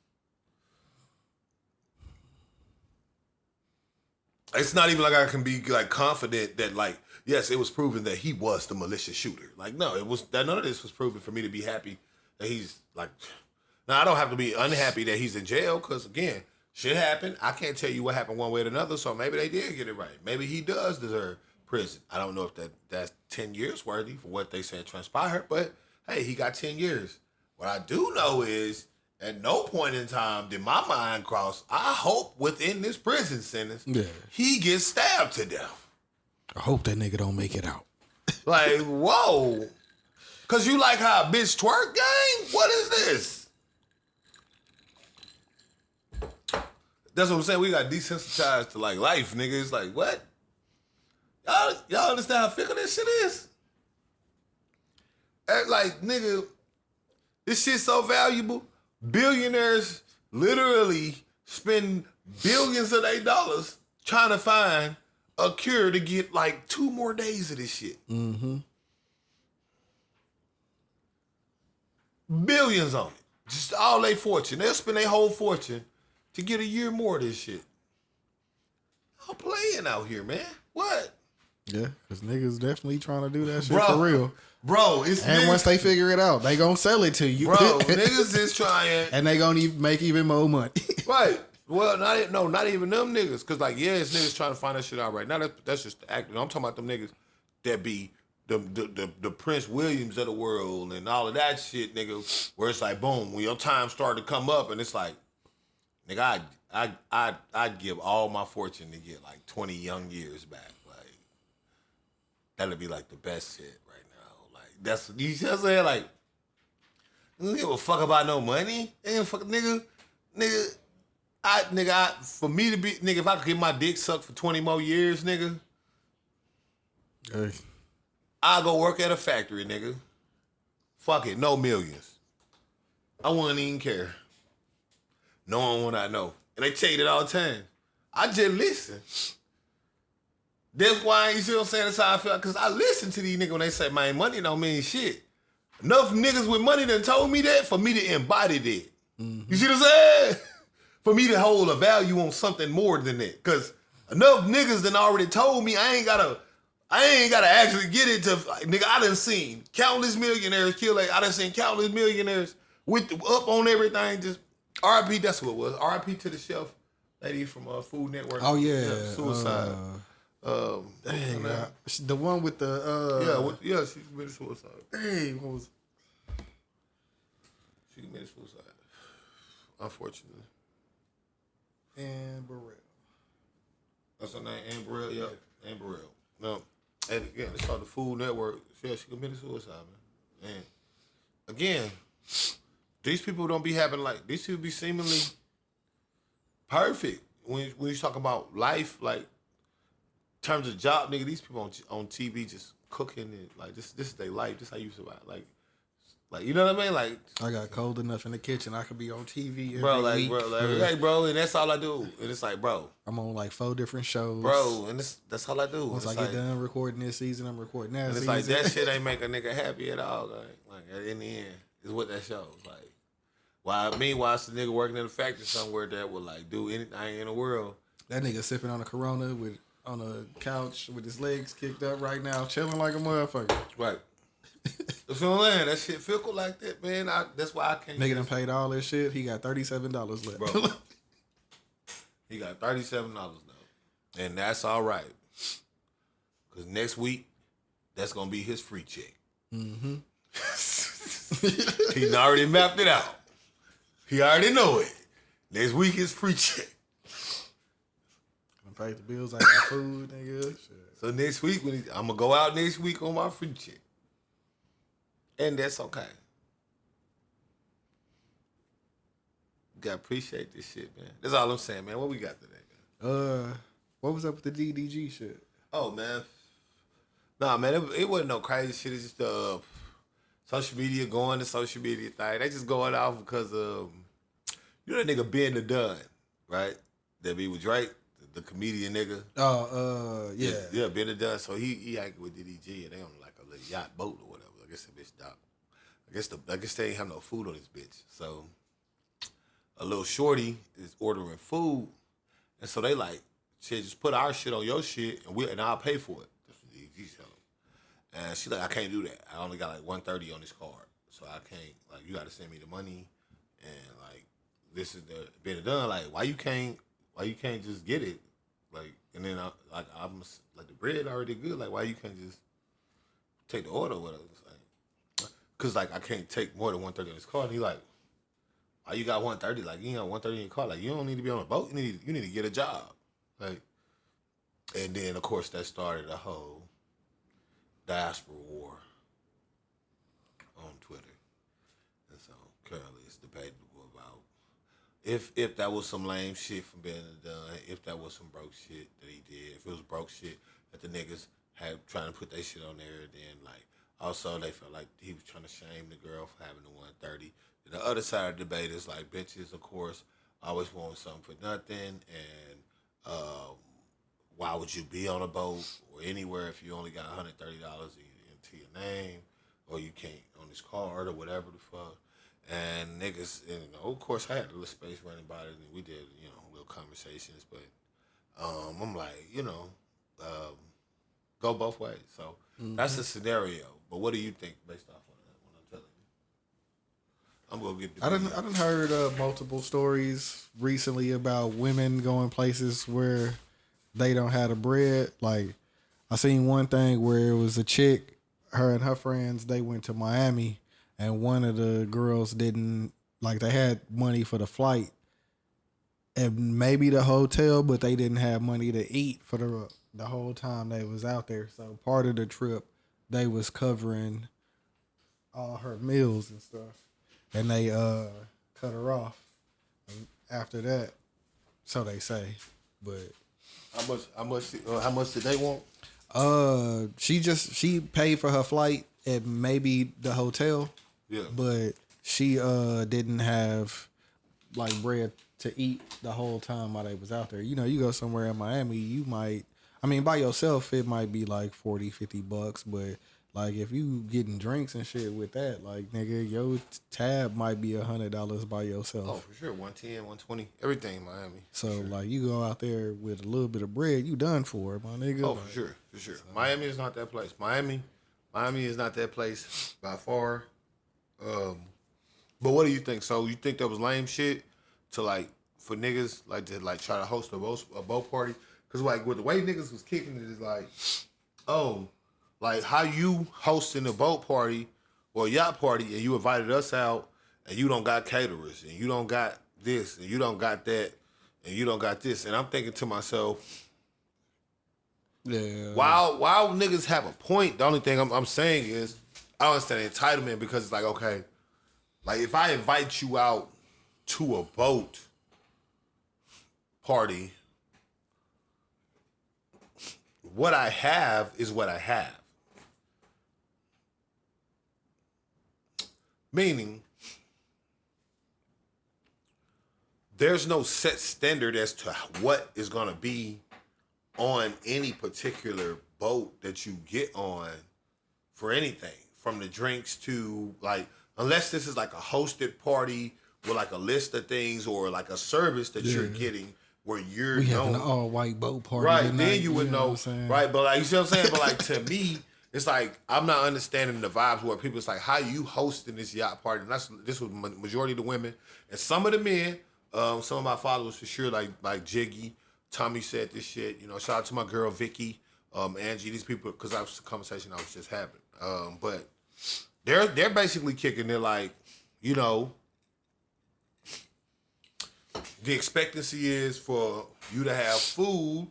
It's not even like I can be like confident that like, yes, it was proven that he was the malicious shooter. Like, no, it was that none of this was proven for me to be happy that he's like. Now I don't have to be unhappy that he's in jail because again, shit happened. I can't tell you what happened one way or another. So maybe they did get it right. Maybe he does deserve prison. I don't know if that's 10 years worthy for what they said transpired, but hey, he got 10 years. What I do know is at no point in time did my mind cross, I hope within this prison sentence, he gets stabbed to death. I hope that nigga don't make it out. Like, whoa. Cause you like how a bitch twerk, gang? What is this? That's what I'm saying. We got desensitized to like life, nigga. It's like, what? Y'all understand how fickle this shit is? Like, nigga, this shit's so valuable. Billionaires literally spend billions of their dollars trying to find a cure to get like 2 more days of this shit. Mm-hmm. Billions on it. Just all their fortune. They'll spend their whole fortune to get a year more of this shit. I'm playing out here, man. What? Yeah, because niggas definitely trying to do that shit for real. Bro, it's and niggas, once they figure it out, they gonna sell it to you. Bro, niggas is trying. And they gonna make even more money. Right. Well, not even them niggas. Because, like, yeah, it's niggas trying to find that shit out right now. That's just the acting. I'm talking about them niggas that be the Prince Williams of the world and all of that shit, nigga, where it's like, boom, when your time started to come up and it's like, nigga, I'd give all my fortune to get, like, 20 young years back. Like, that'd be, like, the best shit right now. Like, that's, you see what I'm saying? Like, you don't give a fuck about no money. Ain't fuck, nigga, for me to be, nigga, if I could get my dick sucked for 20 more years, nigga, Hey. I'll go work at a factory, nigga. Fuck it, no millions. I wouldn't even care. Knowing what I know. And they tell you that all the time. I just listen. That's why, you see what I'm saying? That's how I feel. Because I listen to these niggas when they say, man, money don't mean shit. Enough niggas with money done told me that for me to embody that. Mm-hmm. You see what I'm saying? For me to hold a value on something more than that. Because enough niggas done already told me I ain't gotta actually get it to, nigga, I done seen countless millionaires kill, I done seen countless millionaires with up on everything, just RIP, that's what it was. RIP to the chef lady from Food Network. Oh, yeah. Suicide. Dang, the one with the, she committed suicide. Dang, what was... She committed suicide. Unfortunately. And Burrell. That's her name, Ann Burrell, yep. Ann Burrell. No. And again, it's called the Food Network. Yeah, she committed suicide, man. And again, these people don't be having like, these people be seemingly perfect. When you talk about life, like, in terms of job, nigga, these people on TV just cooking and like, this is their life. This is how you survive. Like, you know what I mean? Like, I got cold enough in the kitchen. I could be on TV every week. Hey, bro, and that's all I do. And it's like, bro, I'm on like 4 different shows. Bro, and that's all I do. Once I get done recording this season, I'm recording that season. It's like, that shit ain't make a nigga happy at all. Like in the end, is what that shows. Like, meanwhile, it's a nigga working in a factory somewhere that would like do anything in the world. That nigga sipping on a Corona with on a couch with his legs kicked up right now, chilling like a motherfucker. Right. That's what I'm saying. That shit fickle like that, man. That's why I can't. Nigga done paid all this shit. He got $37 left. Bro. He got $37 now. And that's all right. Because next week, that's going to be his free check. Mm-hmm. He already mapped it out. He already know it. Next week is free check. I paid the bills. I got food, nigga. Shit. So next week, I'm going to go out next week on my free check. And that's okay. You got to appreciate this shit, man. That's all I'm saying, man. What we got today, man? What was up with the DDG shit? Oh, man. Nah, man, it wasn't no crazy shit. It's just social media going, the social media thing. They just going off because you know that nigga Ben the Dunn, right? That be with Drake, the comedian nigga. Oh, yeah. Yeah, Ben the Dunn. So he acted with DDG and they on like a little yacht boat or whatever. I guess the bitch dock. I guess they ain't have no food on this bitch. So a little shorty is ordering food, and so they like, shit, just put our shit on your shit and I'll pay for it. That's what DDG tell them. And she like, I can't do that. I only got like $130 on this card, so I can't. Like, you got to send me the money, and like, this is the been done. Like, why you can't just get it? Like, and then I'm like, the bread already good. Like, why you can't just take the order or whatever? Like, cause like I can't take more than $130 on this card. And he like, why you got $130? Like, you ain't got $130 in your car. Like, you don't need to be on a boat. You need to get a job. Like, and then of course that started a whole diaspora war on Twitter. And so currently it's debatable about if that was some lame shit from being done, if that was some broke shit that he did, if it was broke shit that the niggas had trying to put their shit on there, then like also they felt like he was trying to shame the girl for having the 130. And the other side of the debate is like bitches, of course, always want something for nothing, and why would you be on a boat or anywhere if you only got $130 into your name, or you can't on this card or whatever the fuck? And niggas, and of course, I had a little space running by it, and we did, little conversations. But I'm like, go both ways. So that's the scenario. But what do you think based off on that? When I'm telling you, I'm gonna get. I done heard multiple stories recently about women going places where they don't have the bread. Like, I seen one thing where it was a chick, her and her friends, they went to Miami, and one of the girls didn't, like, they had money for the flight and maybe the hotel, but they didn't have money to eat for the whole time they was out there. So part of the trip, they was covering all her meals and stuff, and they cut her off after that, so they say. But how much did they want? She paid for her flight and maybe the hotel. Yeah. But she didn't have like bread to eat the whole time while they was out there. You go somewhere in Miami, you might, by yourself it might be like $40-$50, but like if you getting drinks and shit with that, like nigga, your tab might be $100 by yourself. Oh, for sure. 110, 120, everything in Miami. So like you go out there with a little bit of bread, you done for, my nigga. Oh, for sure. So, Miami is not that place. Miami is not that place by far. But what do you think? So you think that was lame shit to like for niggas like to like try to host a boat party? Because like with the way niggas was kicking it is like, oh, like how you hosting a boat party or a yacht party and you invited us out and you don't got caterers and you don't got this and you don't got that and you don't got this. And I'm thinking to myself, yeah. While niggas have a point, the only thing I'm saying is I understand entitlement because it's like, okay, like if I invite you out to a boat party, what I have is what I have. Meaning, there's no set standard as to what is going to be on any particular boat that you get on for anything, from the drinks to like, unless this is like a hosted party with like a list of things or like a service that you're getting where you're we known. having an all-white boat party Right, tonight, then you would know. what I'm saying? Right, but like, you see what I'm saying? But like, to me, it's like, I'm not understanding the vibes where people, it's like, how you hosting this yacht party? And this was majority of the women. And some of the men, some of my followers for sure, like Jiggy, Tommy said this shit. You know, shout out to my girl, Vicky, Angie, these people, because that was a conversation I was just having. But they're basically kicking it like, you know, the expectancy is for you to have food,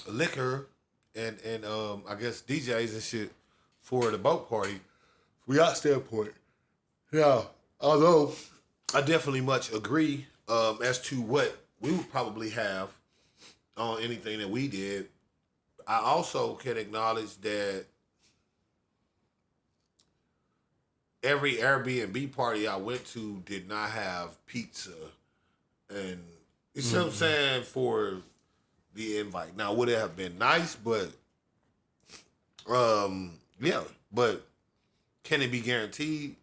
liquor, and I guess DJs and shit for the boat party. We our standpoint. Yeah. Although I definitely much agree as to what we would probably have on anything that we did. I also can acknowledge that every Airbnb party I went to did not have pizza, and you see what I'm saying, for the invite. Now, would it have been nice? But yeah. But can it be guaranteed?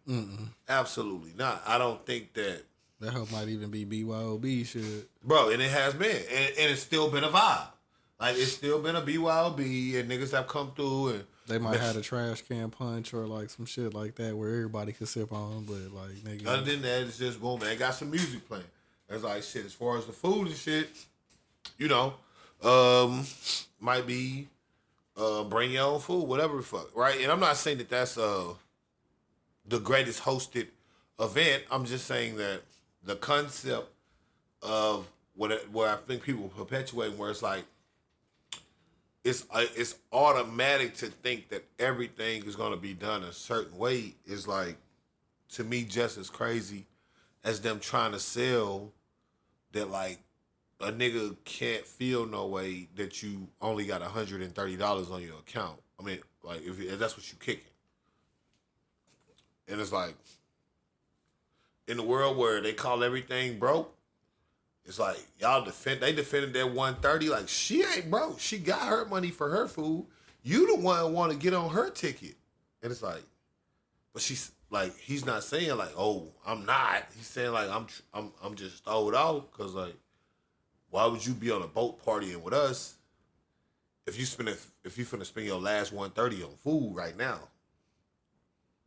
Absolutely not. I don't think that. That hope might even be BYOB shit. Bro, and it has been. And it's still been a vibe. Like, it's still been a BYOB, and niggas have come through, and they might have a trash can punch or like some shit like that where everybody could sip on, but like, nigga. Other than that, it's just boom, they got some music playing. It's like, shit, as far as the food and shit, you know, might be bring your own food, whatever the fuck, right? And I'm not saying that that's the greatest hosted event. I'm just saying that the concept of what I think people perpetuate, where it's like, it's automatic to think that everything is going to be done a certain way, is like, to me, just as crazy as them trying to sell that, like, a nigga can't feel no way that you only got $130 on your account. I mean, like, if that's what you kicking. And it's like, in the world where they call everything broke, it's like, they defended that 130 like, she ain't broke. She got her money for her food. You the one want to get on her ticket. And it's like, but she's like, he's not saying like, oh, I'm not. He's saying like, I'm just throwed out, because like, why would you be on a boat partying with us if you finna spend your last 130 on food right now?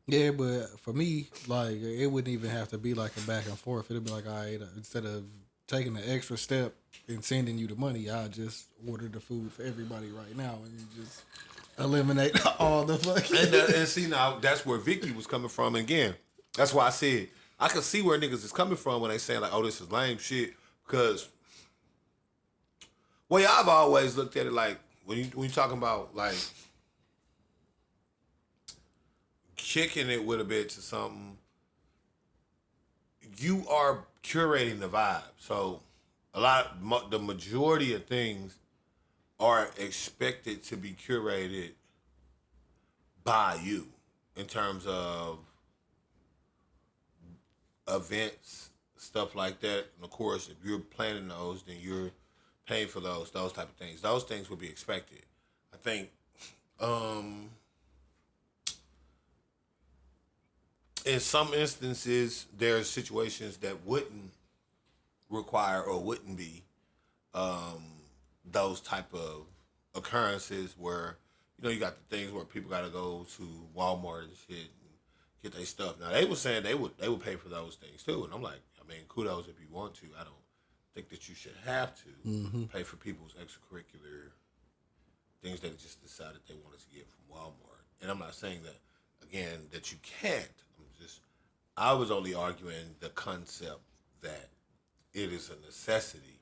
Yeah, but for me, like, it wouldn't even have to be like a back and forth. It'd be like, all right, instead of taking the extra step and sending you the money, I just order the food for everybody right now, and you just eliminate all the fucking. And see, now that's where Vicky was coming from. And again, that's why I said I can see where niggas is coming from when they saying like, oh, this is lame shit. Because way I've always looked at it, like, when you talking about like kicking it with a bitch or something, you are curating the vibe. So the majority of things are expected to be curated by you in terms of events, stuff like that. And of course, if you're planning those, then you're paying for those type of things. Those things would be expected. I think in some instances, there's situations that wouldn't require or wouldn't be those type of occurrences where, you know, you got the things where people got to go to Walmart and shit and get their stuff. Now, they were saying they would pay for those things too. And I'm like, I mean, kudos if you want to. I don't think that you should have to pay for people's extracurricular things that just decided they wanted to get from Walmart. And I'm not saying that, again, that you can't. I was only arguing the concept that it is a necessity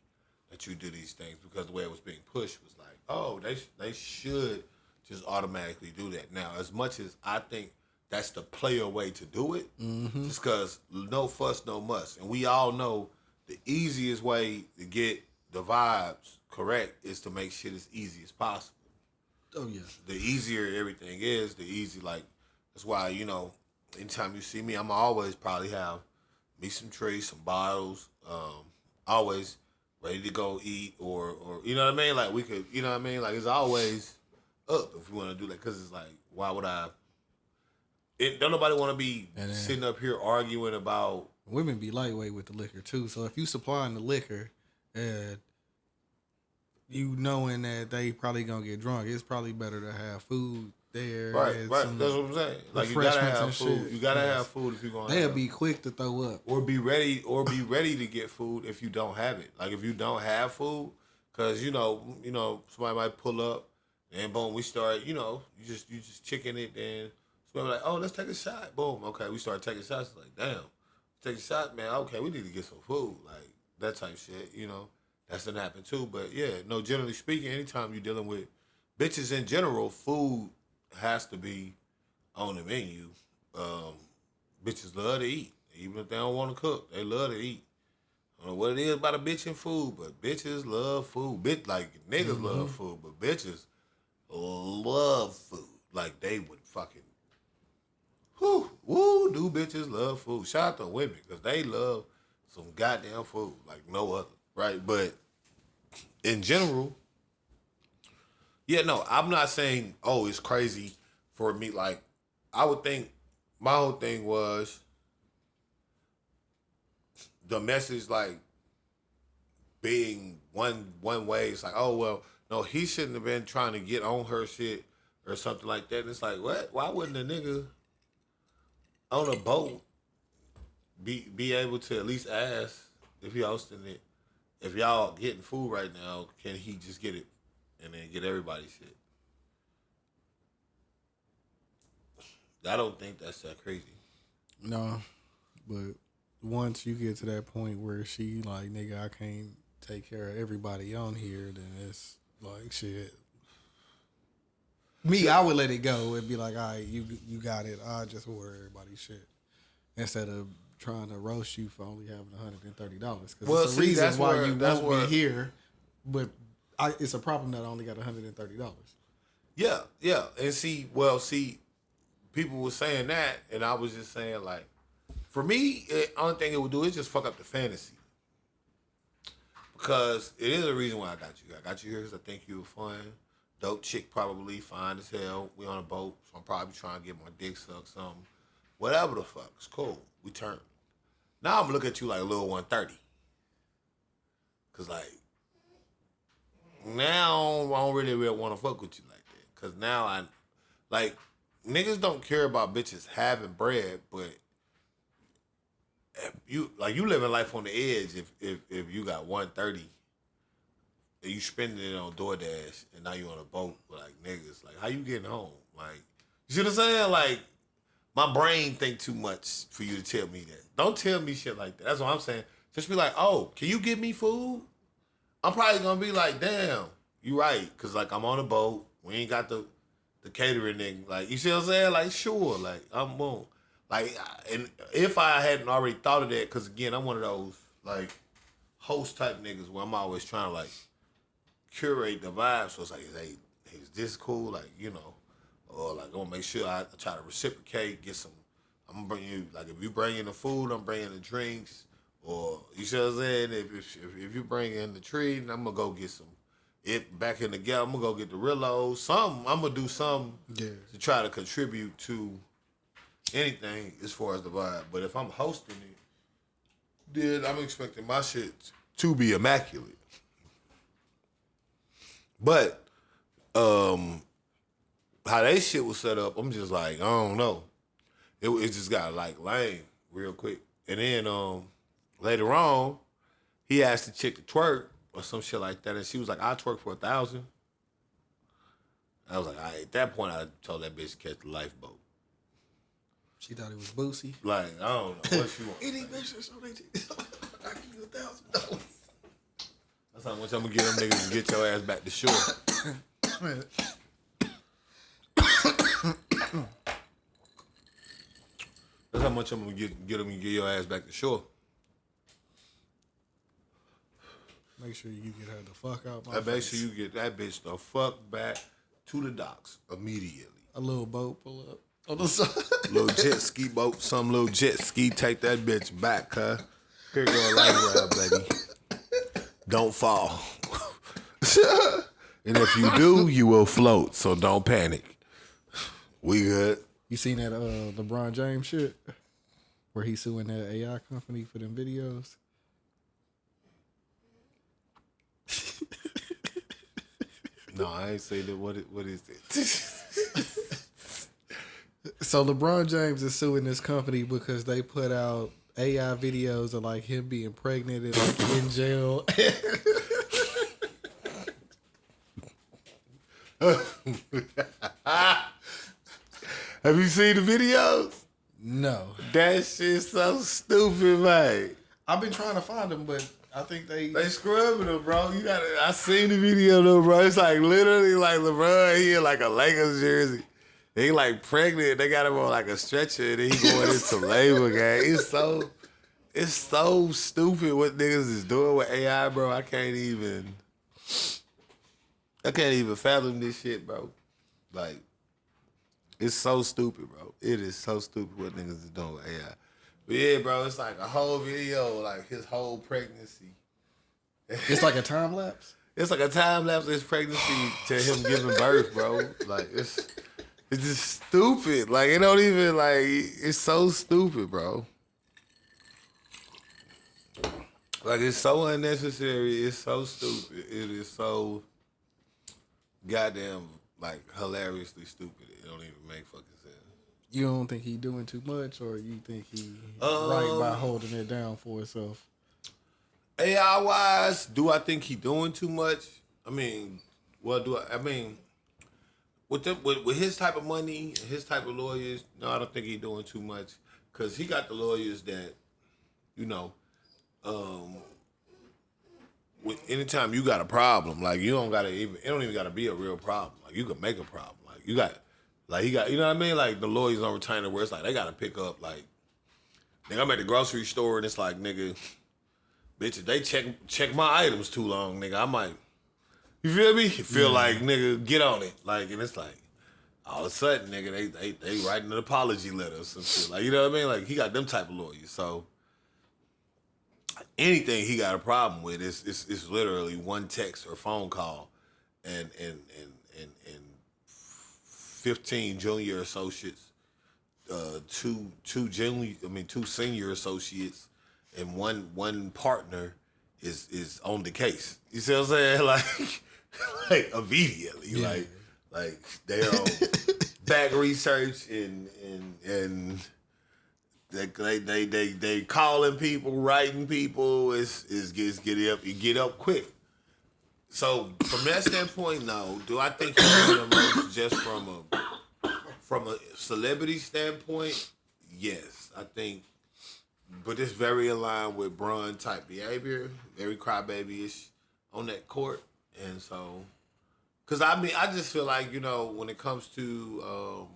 that you do these things, because the way it was being pushed was like, oh, they should just automatically do that. Now, as much as I think that's the player way to do it, just because no fuss, no muss. And we all know the easiest way to get the vibes correct is to make shit as easy as possible. Oh, yeah. The easier everything is, like, that's why, you know, anytime you see me, I'm always probably have me some trees, some bottles, always ready to go eat, or you know what I mean? Like, we could, you know what I mean? Like, it's always up if you want to do that, because it's like, why would I? Don't nobody want to be sitting up here arguing about women be lightweight with the liquor too. So if you supplying the liquor and you knowing that they probably gonna get drunk, it's probably better to have food there. Right. That's what I'm saying. Like you gotta have food. Shit. You gotta have food if you're gonna. They'll be quick to throw up, or be ready to get food if you don't have it. Like if you don't have food, because you know somebody might pull up and boom, we start. You just chicken it and somebody like, oh, let's take a shot. Boom, okay, we start taking shots. Like damn, take a shot, man. Okay, we need to get some food, like that type shit. That's gonna happen too. But yeah, no. Generally speaking, anytime you're dealing with bitches in general, food has to be on the menu. Bitches love to eat. Even if they don't want to cook, they love to eat. I don't know what it is about a bitch and food, but bitches love food. Like niggas love food, but bitches love food. Like they would fucking do bitches love food. Shout out to women, because they love some goddamn food like no other, right? But in general, yeah, no, I'm not saying, oh, it's crazy for me. Like, I would think my whole thing was the message, like, being one way. It's like, oh, well, no, he shouldn't have been trying to get on her shit or something like that. And it's like, what? Why wouldn't a nigga on a boat be able to at least ask if he hosting it, if y'all getting food right now, can he just get it and then get everybody's shit? I don't think that's that crazy. No, but once you get to that point where she like, nigga, I can't take care of everybody on here, then it's like shit. Me, I would let it go and be like, all right, you got it. I'll just order everybody's shit instead of trying to roast you for only having $130. Because it's a reason why you won't be here, but it's a problem that I only got $130. Yeah. And people were saying that, and I was just saying, like, for me, the only thing it would do is just fuck up the fantasy. Because it is a reason why I got you. I got you here because I think you were fun. Dope chick, probably fine as hell. We on a boat, so I'm probably trying to get my dick sucked, something. Whatever the fuck. It's cool. We turn. Now I'm looking at you like a little 130. Because, like, now I don't really want to fuck with you like that. Because now niggas don't care about bitches having bread, but if you living life on the edge if you got 130 and you spending it on DoorDash and now you on a boat with like niggas, like how you getting home? Like, you see what I'm saying? Like, my brain think too much for you to tell me that. Don't tell me shit like that. That's what I'm saying. Just be like, oh, can you give me food? I'm probably gonna be like, damn, you right, cause like I'm on a boat. We ain't got the catering thing. Like, you see what I'm saying? Like, sure, like I'm won't. Like, and if I hadn't already thought of that, because again, I'm one of those like host type niggas where I'm always trying to like curate the vibe. So it's like, hey, is this cool? Like, or like I'm gonna make sure I try to reciprocate, get some. I'm gonna bring you, like, if you bring in the food, I'm bringing the drinks, or you see what I'm saying? If you bring in the treat, I'm gonna go get some. It back in the gap, I'm gonna go get the Rillos. I'm gonna do something to try to contribute to anything as far as the vibe. But if I'm hosting it, then I'm expecting my shit to be immaculate. But how they shit was set up, I'm just like, I don't know. It just got like lame real quick. And then later on, he asked the chick to twerk or some shit like that, and she was like, I'll twerk for 1,000. I was like, all right, at that point, I told that bitch to catch the lifeboat. She thought it was Boosie. Like, I don't know what she want. Any bitches, so they I give you $1,000. That's how much I'm gonna give them niggas to get your ass back to shore. That's how much I'm gonna get them to get your ass back to shore. Make sure you get her the fuck out. Make sure you get that bitch the fuck back to the docks immediately. A little boat pull up on the side. Little jet ski boat, some little jet ski, take that bitch back, huh? Here go a life raft, baby. Don't fall. And if you do, you will float, so don't panic. We good. You seen that LeBron James shit? where he's suing that AI company for them videos. No, I ain't say that. What is it? So LeBron James is suing this company because they put out AI videos of like him being pregnant and like in jail. Have you seen the videos? No. That shit's so stupid, man. I've been trying to find them, but I think they scrubbing him, bro. You gotta. I seen the video though, bro. It's like literally like LeBron. He in like a Lakers jersey. He like pregnant. They got him on like a stretcher, and he going into labor, gang. It's so stupid what niggas is doing with AI, bro. I can't even fathom this shit, bro. Like, it's so stupid, bro. It is so stupid what niggas is doing with AI. But yeah, bro, it's like a whole video, like his whole pregnancy. It's like a time lapse. It's like a time lapse of his pregnancy to him giving birth, bro. Like it's just stupid. Like it don't even like it's so stupid, bro. Like it's so unnecessary. It's so stupid. It is so goddamn like hilariously stupid. It don't even make fucking sense. You don't think he doing too much, or you think he right by holding it down for himself? AI wise, do I think he doing too much? I mean, with his type of money, his type of lawyers, no, I don't think he doing too much because he got the lawyers that, you know, anytime you got a problem, like it don't even gotta be a real problem. Like you can make a problem. Like you got, like he got, you know what I mean? Like the lawyers on retainer where it's like they gotta pick up. Like, nigga, I'm at the grocery store and it's like, nigga, bitch, if they check my items too long, nigga, I might, you feel me? You feel like, nigga, get on it. Like, and it's like, all of a sudden, nigga, they writing an apology letter or some shit. Like, you know what I mean? Like, he got them type of lawyers. So, anything he got a problem with is literally one text or phone call and 15 junior associates, two senior associates, and one partner is on the case. You see what I'm saying? Like immediately. Yeah. Like they're on back research and they calling people, writing people. Is get up quick. So from that standpoint, no. Do I think he's doing the most just from a celebrity standpoint? Yes, I think. But it's very aligned with Bron type behavior, very crybaby-ish on that court, and so. Cause I mean, I just feel like, you know, when it comes to,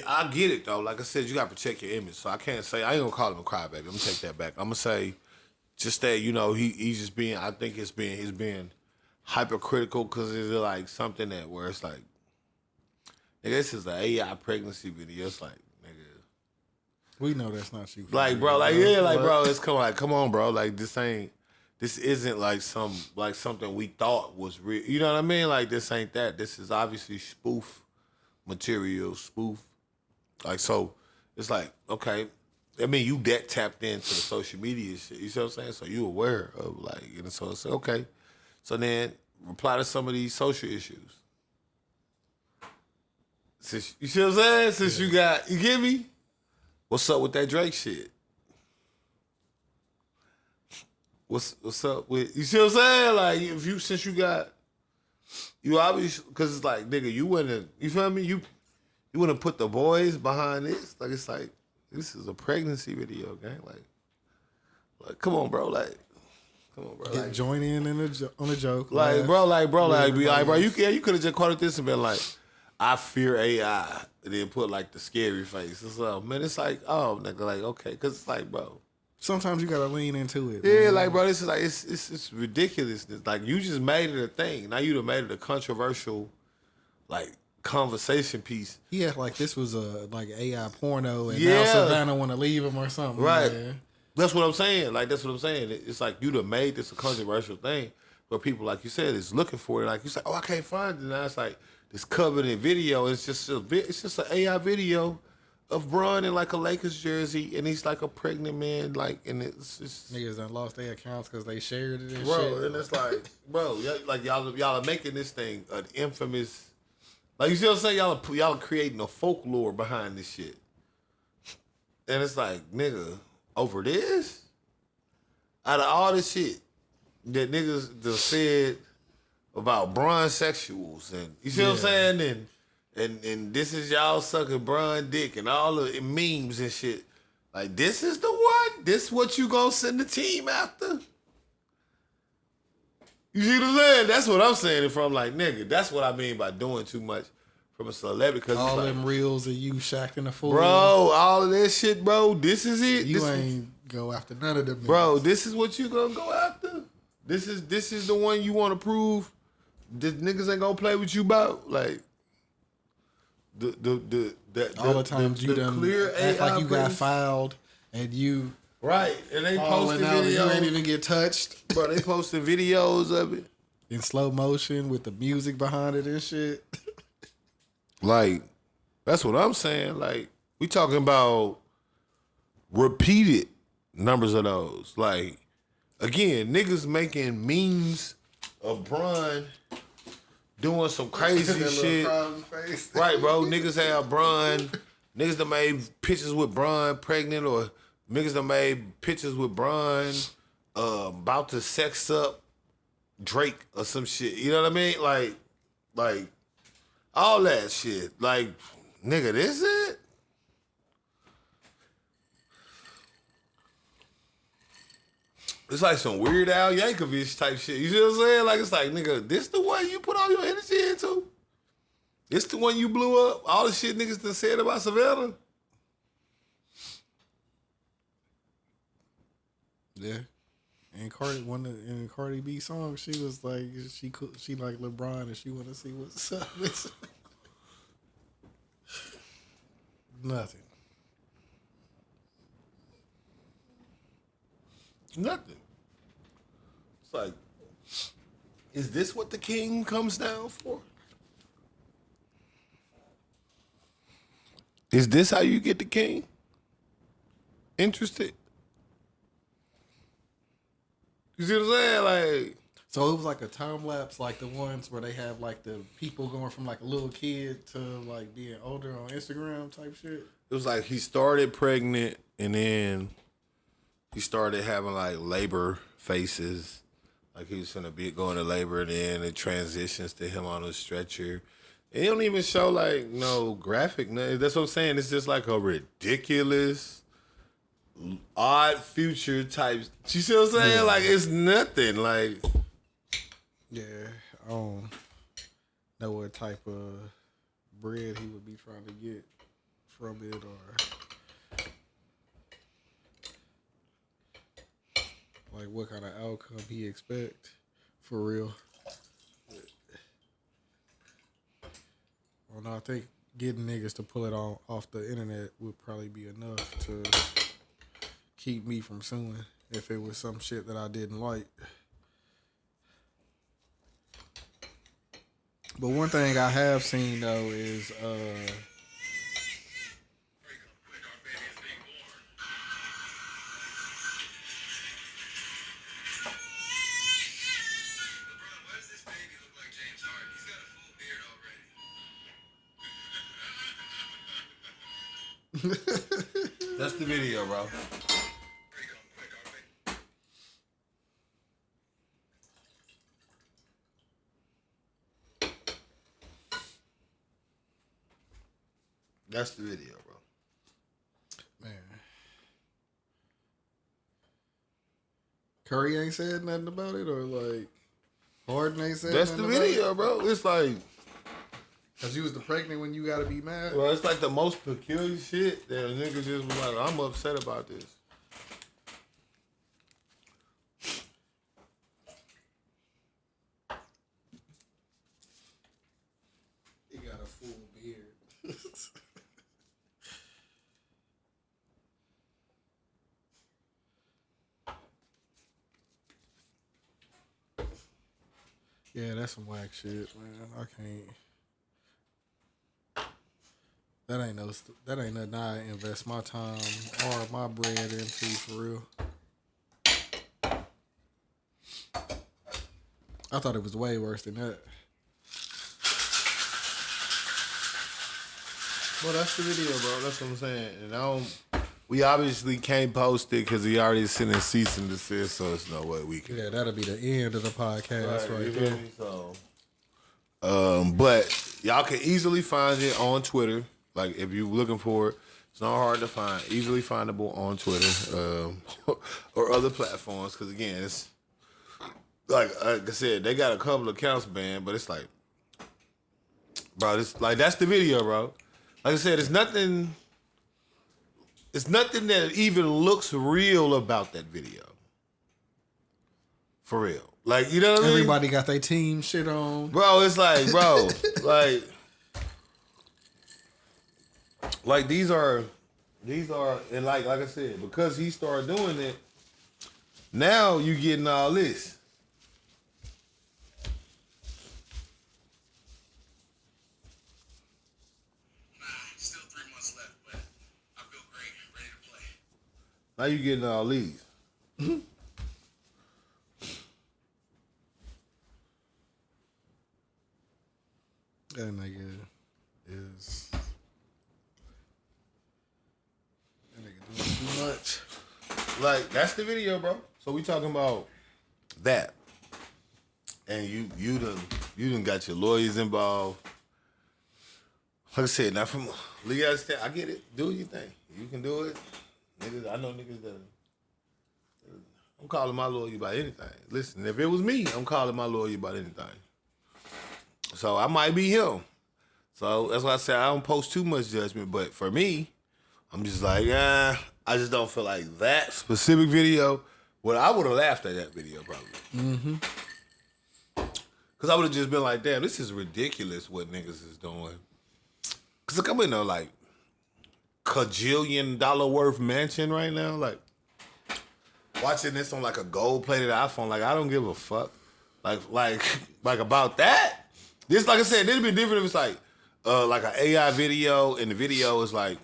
I get it though. Like I said, you gotta protect your image. So I can't say, I ain't gonna call him a crybaby. I'm gonna take that back. I'm gonna say, just that, you know, he's just being. I think he's being hypercritical because it's like something that where it's like, nigga, this is an AI pregnancy video. It's like, nigga, we know that's not you. Like, bro, like yeah, like bro, it's come on, bro, like this isn't like something we thought was real. You know what I mean? Like this ain't that. This is obviously spoof material, spoof. Like so, it's like okay. I mean, you that tapped into the social media shit. You see what I'm saying? So you aware of like, and so it's okay. So then reply to some of these social issues. Since you see what I'm saying? Since you get me? What's up with that Drake shit? What's up with, you see what I'm saying? Like, since you obviously, because it's like, nigga, you wouldn't, you feel me? You wouldn't put the boys behind this. Like, it's like, this is a pregnancy video, gang. Like come on, bro. Like, come on, bro. Like, join in on a joke. Like, bro, you could have just called it this and been like, I fear AI. And then put like the scary face. It's like, man, it's like, oh, nigga, like, okay. Because it's like, bro. Sometimes you gotta lean into it. Yeah, man. like, bro, this is like, it's ridiculous. Like, you just made it a thing. Now you done made it a controversial, like, conversation piece. Yeah, like this was a like AI porno, and now Savannah want to leave him or something. Right. Man. That's what I'm saying. Like, that's what I'm saying. It's like you done made this a controversial thing, but people, like you said, is looking for it. Like you say, oh, I can't find it. Now it's like this covered in video. It's just an AI video of Bron in like a Lakers jersey, and he's like a pregnant man, like, and it's just Niggas done lost their accounts because they shared it and bro, shit. and it's like, bro, like y'all are making this thing an infamous. Like you see what I'm saying? Y'all are creating a folklore behind this shit, and it's like, nigga, over this, out of all this shit that niggas just said about Bron sexuals, and you see what I'm saying, and this is y'all sucking Bron dick and all the memes and shit. Like, this is the one? This what you gonna send the team after? You see what I'm saying? That's what I'm saying it from. Like, nigga, that's what I mean by doing too much from a celebrity. Cause all like, them reels of you shacking the fool. bro, all of that shit, bro. This is it. You this ain't go after none of them. bro, niggas. this is what you gonna go after? This is the one you want to prove that niggas ain't gonna play with you about? Like, all the times you done clear act AI like you got presence. filed and you Right, and they falling posted out and you videos. ain't even get touched. Bro, they posted videos of it. In slow motion with the music behind it and shit. Like, that's what I'm saying. Like, we talking about repeated numbers of those. Like, again, niggas making memes of Bron doing some crazy shit. Right, bro. Niggas have Bron. Niggas that made pictures with Bron pregnant, or niggas that made pictures with Bron about to sex up Drake or some shit. You know what I mean? Like all that shit. Like, nigga, this it? It's like some Weird Al Yankovic type shit. You see what I'm saying? Like, it's like, nigga, this the one you put all your energy into? This the one you blew up? All the shit niggas done said about Savannah? Yeah. And Cardi B song, she was like, she like LeBron and she want to see what's up with nothing. Nothing. It's like, is this what the king comes down for? Is this how you get the king? Interested? You see what I'm saying? Like, So it was like a time lapse, like the ones where they have like the people going from like a little kid to like being older on Instagram type shit. it was like he started pregnant and then he started having like labor faces. Like he was finna be going to labor, and then it transitions to him on a stretcher. It don't even show like no graphic. That's what I'm saying. It's just like a ridiculous, odd future type. You see what I'm saying? Yeah. Like, it's nothing. Like, Yeah, I don't know what type of bread he would be trying to get from it, or like what kind of outcome he expect for real. Well, no, I think getting niggas to pull it off the internet would probably be enough to keep me from suing if it was some shit that I didn't like. But one thing I have seen though is that's the video, bro. That's the video, bro. man, Curry ain't said nothing about it, or like Harden ain't said That's the nothing about video, it? bro. It's like, Cause you was the pregnant when you gotta be mad. bro, it's like the most peculiar shit that a nigga just was like, I'm upset about this. He got a full beard. Yeah, that's some whack shit, man. I can't. That ain't nothing I invest my time or my bread into for real. I thought it was way worse than that. Well, that's the video, bro. That's what I'm saying. And we obviously can't post it because he already sent a cease and desist, so there's no way we can. Yeah, that'll be the end of the podcast right there. So, but y'all can easily find it on Twitter. Like, if you're looking for it, it's not hard to find. Easily findable on Twitter or other platforms. Because, again, it's like I said, they got a couple of accounts banned, but it's like, bro, it's like, that's the video, bro. Like I said, it's nothing that even looks real about that video. For real. Like, you know what I mean? Everybody got their team shit on. Bro, it's like, bro, like these are, and like I said, because he started doing it, now you getting all this. Still 3 months left, but I feel great, ready to play. Now you getting all these. That nigga is. That nigga doing too much. Like, that's the video, bro. So we talking about that. And you done got your lawyers involved. Like I said, now from legal stand, I get it. Do your thing. You can do it. Niggas, I know niggas that I'm calling my lawyer about anything. Listen, if it was me, I'm calling my lawyer about anything. So I might be him. So that's why I said I don't post too much judgment. But for me, I'm just like, I just don't feel like that specific video. Well, I would have laughed at that video probably. Mm-hmm. Because I would have just been like, damn, this is ridiculous what niggas is doing. Because look, I'm in a like $1 kajillion worth mansion right now. Like, watching this on like a gold-plated iPhone, like, I don't give a fuck. Like about that. This, like I said, it'd be different if it's like an AI video, and the video is like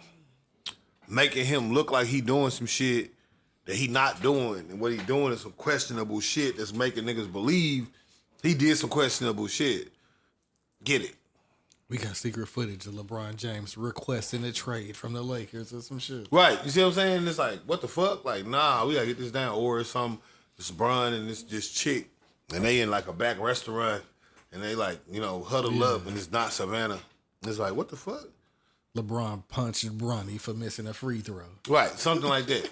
making him look like he doing some shit that he not doing, and what he doing is some questionable shit that's making niggas believe he did some questionable shit. Get it? We got secret footage of LeBron James requesting a trade from the Lakers or some shit. Right. You see what I'm saying? It's like, what the fuck? Like, nah, we gotta get this down. Or it's this LeBron and this chick, and they in like a back restaurant, and they like, huddle up, and it's not Savannah. It's like, what the fuck? LeBron punched Bronny for missing a free throw. Right, something like that.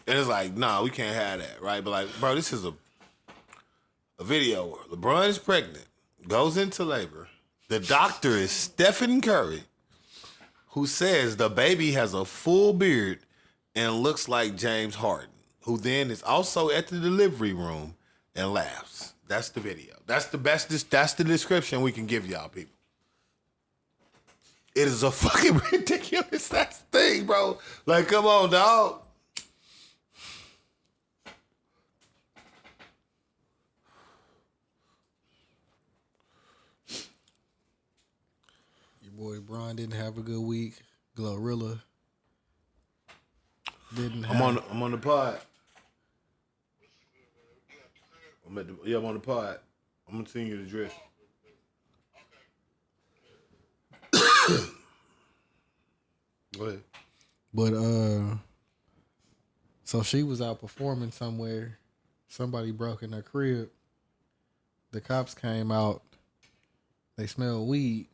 And it's like, nah, we can't have that, right? But like, bro, this is a video where LeBron is pregnant, goes into labor. The doctor is Stephen Curry, who says the baby has a full beard and looks like James Harden, who then is also at the delivery room and laughs. That's the video. That's the description we can give y'all, people. It is a fucking ridiculous thing, bro. Like, come on, dog. Your boy Bron didn't have a good week. GloRilla didn't have. I'm on the pod. I'm on the pod. I'm gonna send you the address. Go ahead. But so she was out performing somewhere. Somebody broke in her crib. The cops came out. They smelled weed.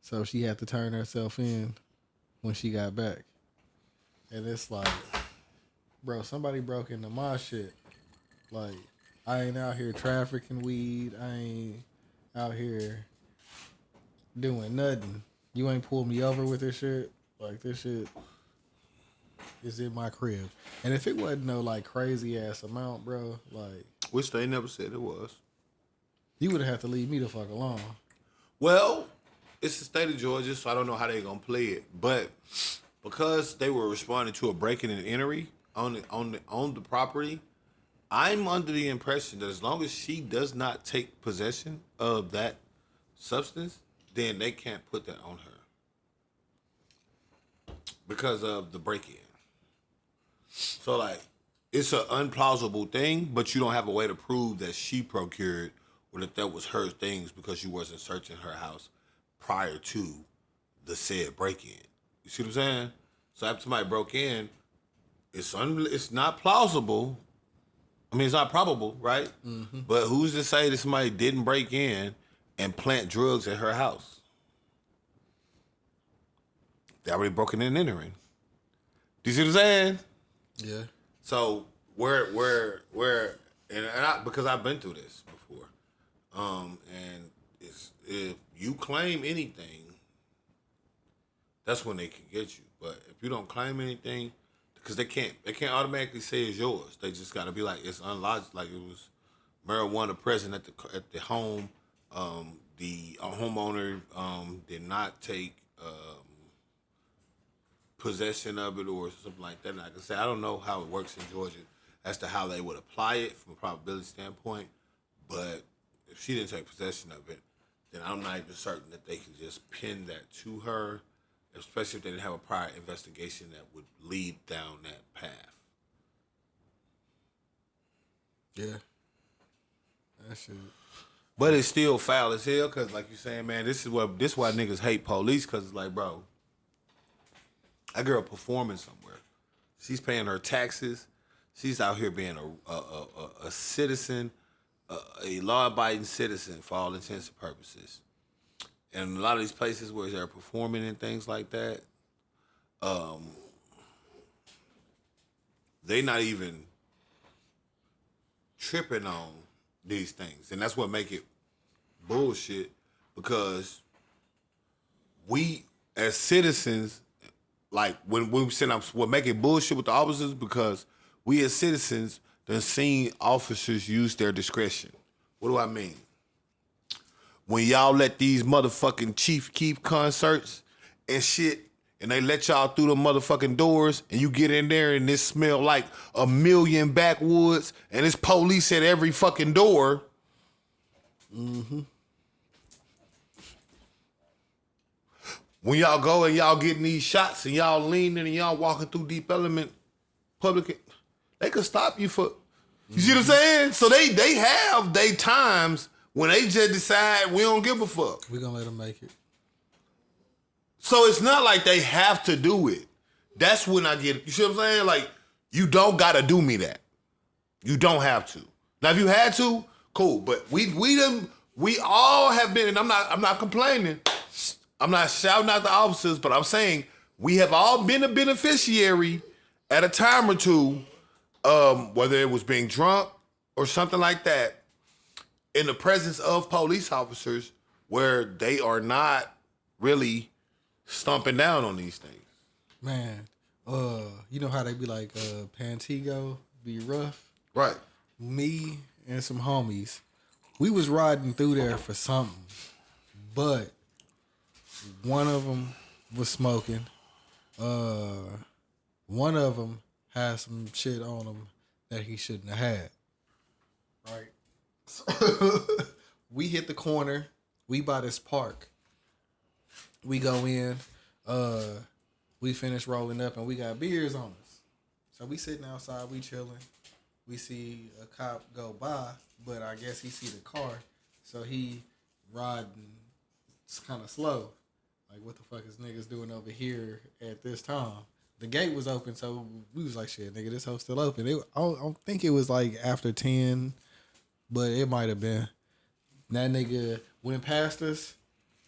So she had to turn herself in when she got back. And it's like, bro, somebody broke into my shit. Like, I ain't out here trafficking weed. I ain't out here doing nothing. You ain't pulled me over with this shit. Like, this shit is in my crib. And if it wasn't no, like, crazy ass amount, bro, like, which they never said it was. you would have had to leave me the fuck alone. Well, it's the state of Georgia, so I don't know how they gonna play it. But because they were responding to a break-in and entry on the property, I'm under the impression that as long as she does not take possession of that substance, then they can't put that on her. because of the break-in. So, like, it's an unplausible thing, but you don't have a way to prove that she procured or that was her things because you wasn't searching her house prior to the said break-in. You see what I'm saying? So after somebody broke in, it's not plausible. I mean, it's not probable, right? Mm-hmm. But who's to say that somebody didn't break in and plant drugs at her house? They already broken in and entering. Do you see what I'm saying? Yeah. So where because I've been through this before, and it's if you claim anything, that's when they can get you. But if you don't claim anything, because they can't automatically say it's yours. They just got to be like it's unlodged. Like it was marijuana present at the home. The homeowner did not take possession of it or something like that. And like I said, I don't know how it works in Georgia as to how they would apply it from a probability standpoint. But if she didn't take possession of it, then I'm not even certain that they can just pin that to her, especially if they didn't have a prior investigation that would lead down that path. Yeah. That shit. But it's still foul as hell because, like you're saying, man, this is why niggas hate police because it's like, bro, that girl performing somewhere. She's paying her taxes. She's out here being a citizen, a law-abiding citizen for all intents and purposes. And a lot of these places where they're performing and things like that, they not even tripping on these things. And that's what make it bullshit because we, as citizens, like when we said what make it bullshit with the officers because we as citizens done seen officers use their discretion. What do I mean? When y'all let these motherfucking Chief Keef concerts and shit, and they let y'all through the motherfucking doors, and you get in there and this smell like a million backwoods, and it's police at every fucking door. Mm-hmm. When y'all go and y'all getting these shots and y'all leaning and y'all walking through Deep Element public, they could stop you for, you see what I'm saying? So they have they times when they just decide we don't give a fuck. We gonna let them make it. So it's not like they have to do it. That's when I get, you see what I'm saying? Like, you don't gotta do me that. You don't have to. Now if you had to, cool. But we all have been, and I'm not complaining. I'm not shouting out the officers, but I'm saying we have all been a beneficiary at a time or two, whether it was being drunk or something like that, in the presence of police officers where they are not really stomping down on these things. Man, you know how they be like, Pantego be rough? Right. Me and some homies, we was riding through there for something, but one of them was smoking. One of them had some shit on him that he shouldn't have had. Right? So we hit the corner. We by this park. We go in. We finish rolling up and we got beers on us. So we sitting outside. We chilling. We see a cop go by, but I guess he see the car. So he riding kind of slow. Like, what the fuck is niggas doing over here at this time? The gate was open, so we was like, shit, nigga, this house still open. I don't think it was like after 10, but it might have been. That nigga went past us,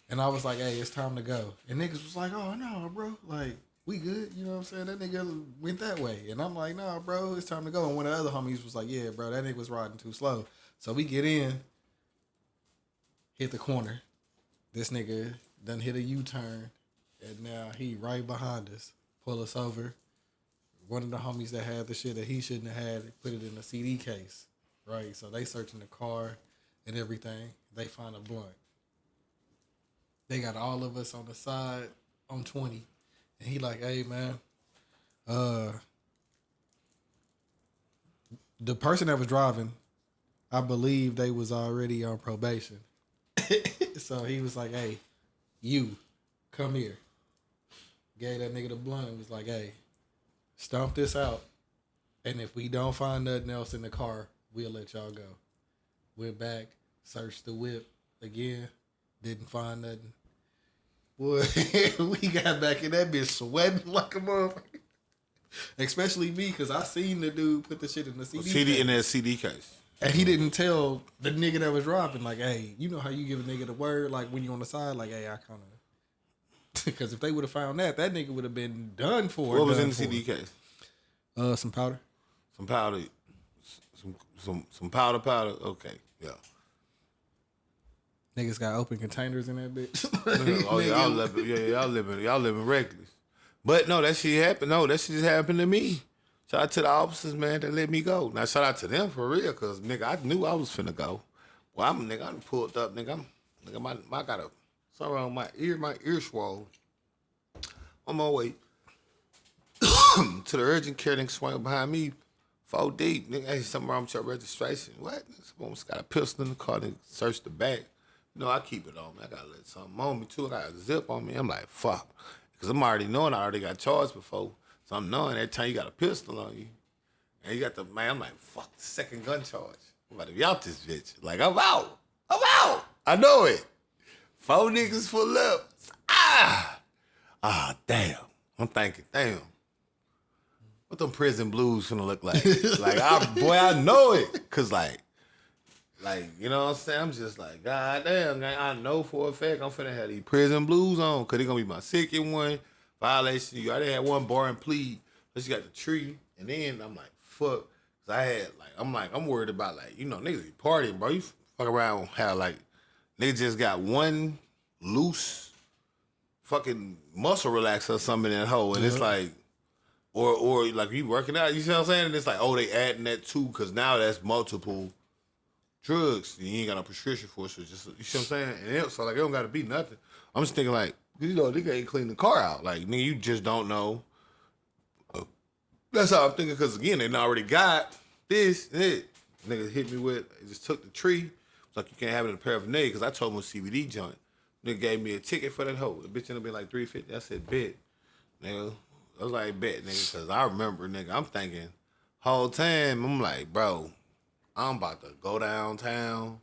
and I was like, hey, it's time to go. And niggas was like, oh, no, bro. Like, we good. You know what I'm saying? That nigga went that way. And I'm like, nah, bro, it's time to go. And one of the other homies was like, yeah, bro, that nigga was riding too slow. So we get in, hit the corner. This nigga done hit a U-turn, and now he right behind us. Pull us over. One of the homies that had the shit that he shouldn't have had, put it in a CD case, right? So they searching the car and everything. They find a blunt. They got all of us on the side on 20. And he like, hey, man, the person that was driving, I believe they was already on probation. So he was like, hey, you, come here. gave that nigga the blunt and was like, hey, stomp this out. And if we don't find nothing else in the car, we'll let y'all go. Went back, searched the whip again, didn't find nothing. Boy, we got back in that bitch sweating like a motherfucker. Especially me, because I seen the dude put the shit in the CD case. In that CD case. And he didn't tell the nigga that was driving, like, hey, you know how you give a nigga the word, like, when you on the side, like, hey, I kind of... Because if they would have found that nigga would have been done for. What was in the CD case? Some powder. Some powder. Some powder. Okay, yeah. Niggas got open containers in that bitch. Oh, y'all living reckless. But no, that shit happened. No, that shit just happened to me. Shout out to the officers, man, that let me go. Now, shout out to them for real, because, nigga, I knew I was finna go. Well, I done pulled up, nigga. I got something wrong with my ear swole. On my way to the urgent care, nigga swung behind me, 4 deep. Nigga, hey, something wrong with your registration. What? Someone's got a pistol in the car, nigga, searched the back. You know, I keep it on me. I gotta let something on me, too. I got a zip on me. I'm like, fuck. Because I'm already knowing I already got charged before. So I'm knowing every time you got a pistol on you. And you got the, man, I'm like, fuck, the second gun charge. I'm about to be out this bitch. Like, I'm out. I know it. 4 niggas full up. Damn. I'm thinking, damn. What them prison blues finna look like? Like, I know it. Because, like, you know what I'm saying? I'm just like, God damn, man, I know for a fact I'm finna have these prison blues on, because they're gonna be my second one. Violation, you already had one bar and plead, but you got the tree, and then I'm like, fuck. Cause I had, like, I'm worried about, like, you know, niggas be partying, bro. You fuck around how, like, niggas just got one loose fucking muscle relaxer or something in that hole, and it's like, or like, you working out, you see what I'm saying? And it's like, oh, they adding that too, because now that's multiple drugs, and you ain't got no prescription for it, so just, you see what I'm saying? And so, like, it don't gotta be nothing. I'm just thinking, like, you know, nigga ain't clean the car out. Like, nigga, you just don't know. That's how I'm thinking, because, again, they already got this and it. Nigga hit me with, it just took the tree. It's like, you can't have it in a paraphernalia, because I told him it was CBD joint. Nigga gave me a ticket for that hoe. The bitch ended up being like $350. I said, bet. Nigga, I was like, bet, nigga, because I remember, nigga, I'm thinking, whole time, I'm like, bro, I'm about to go downtown,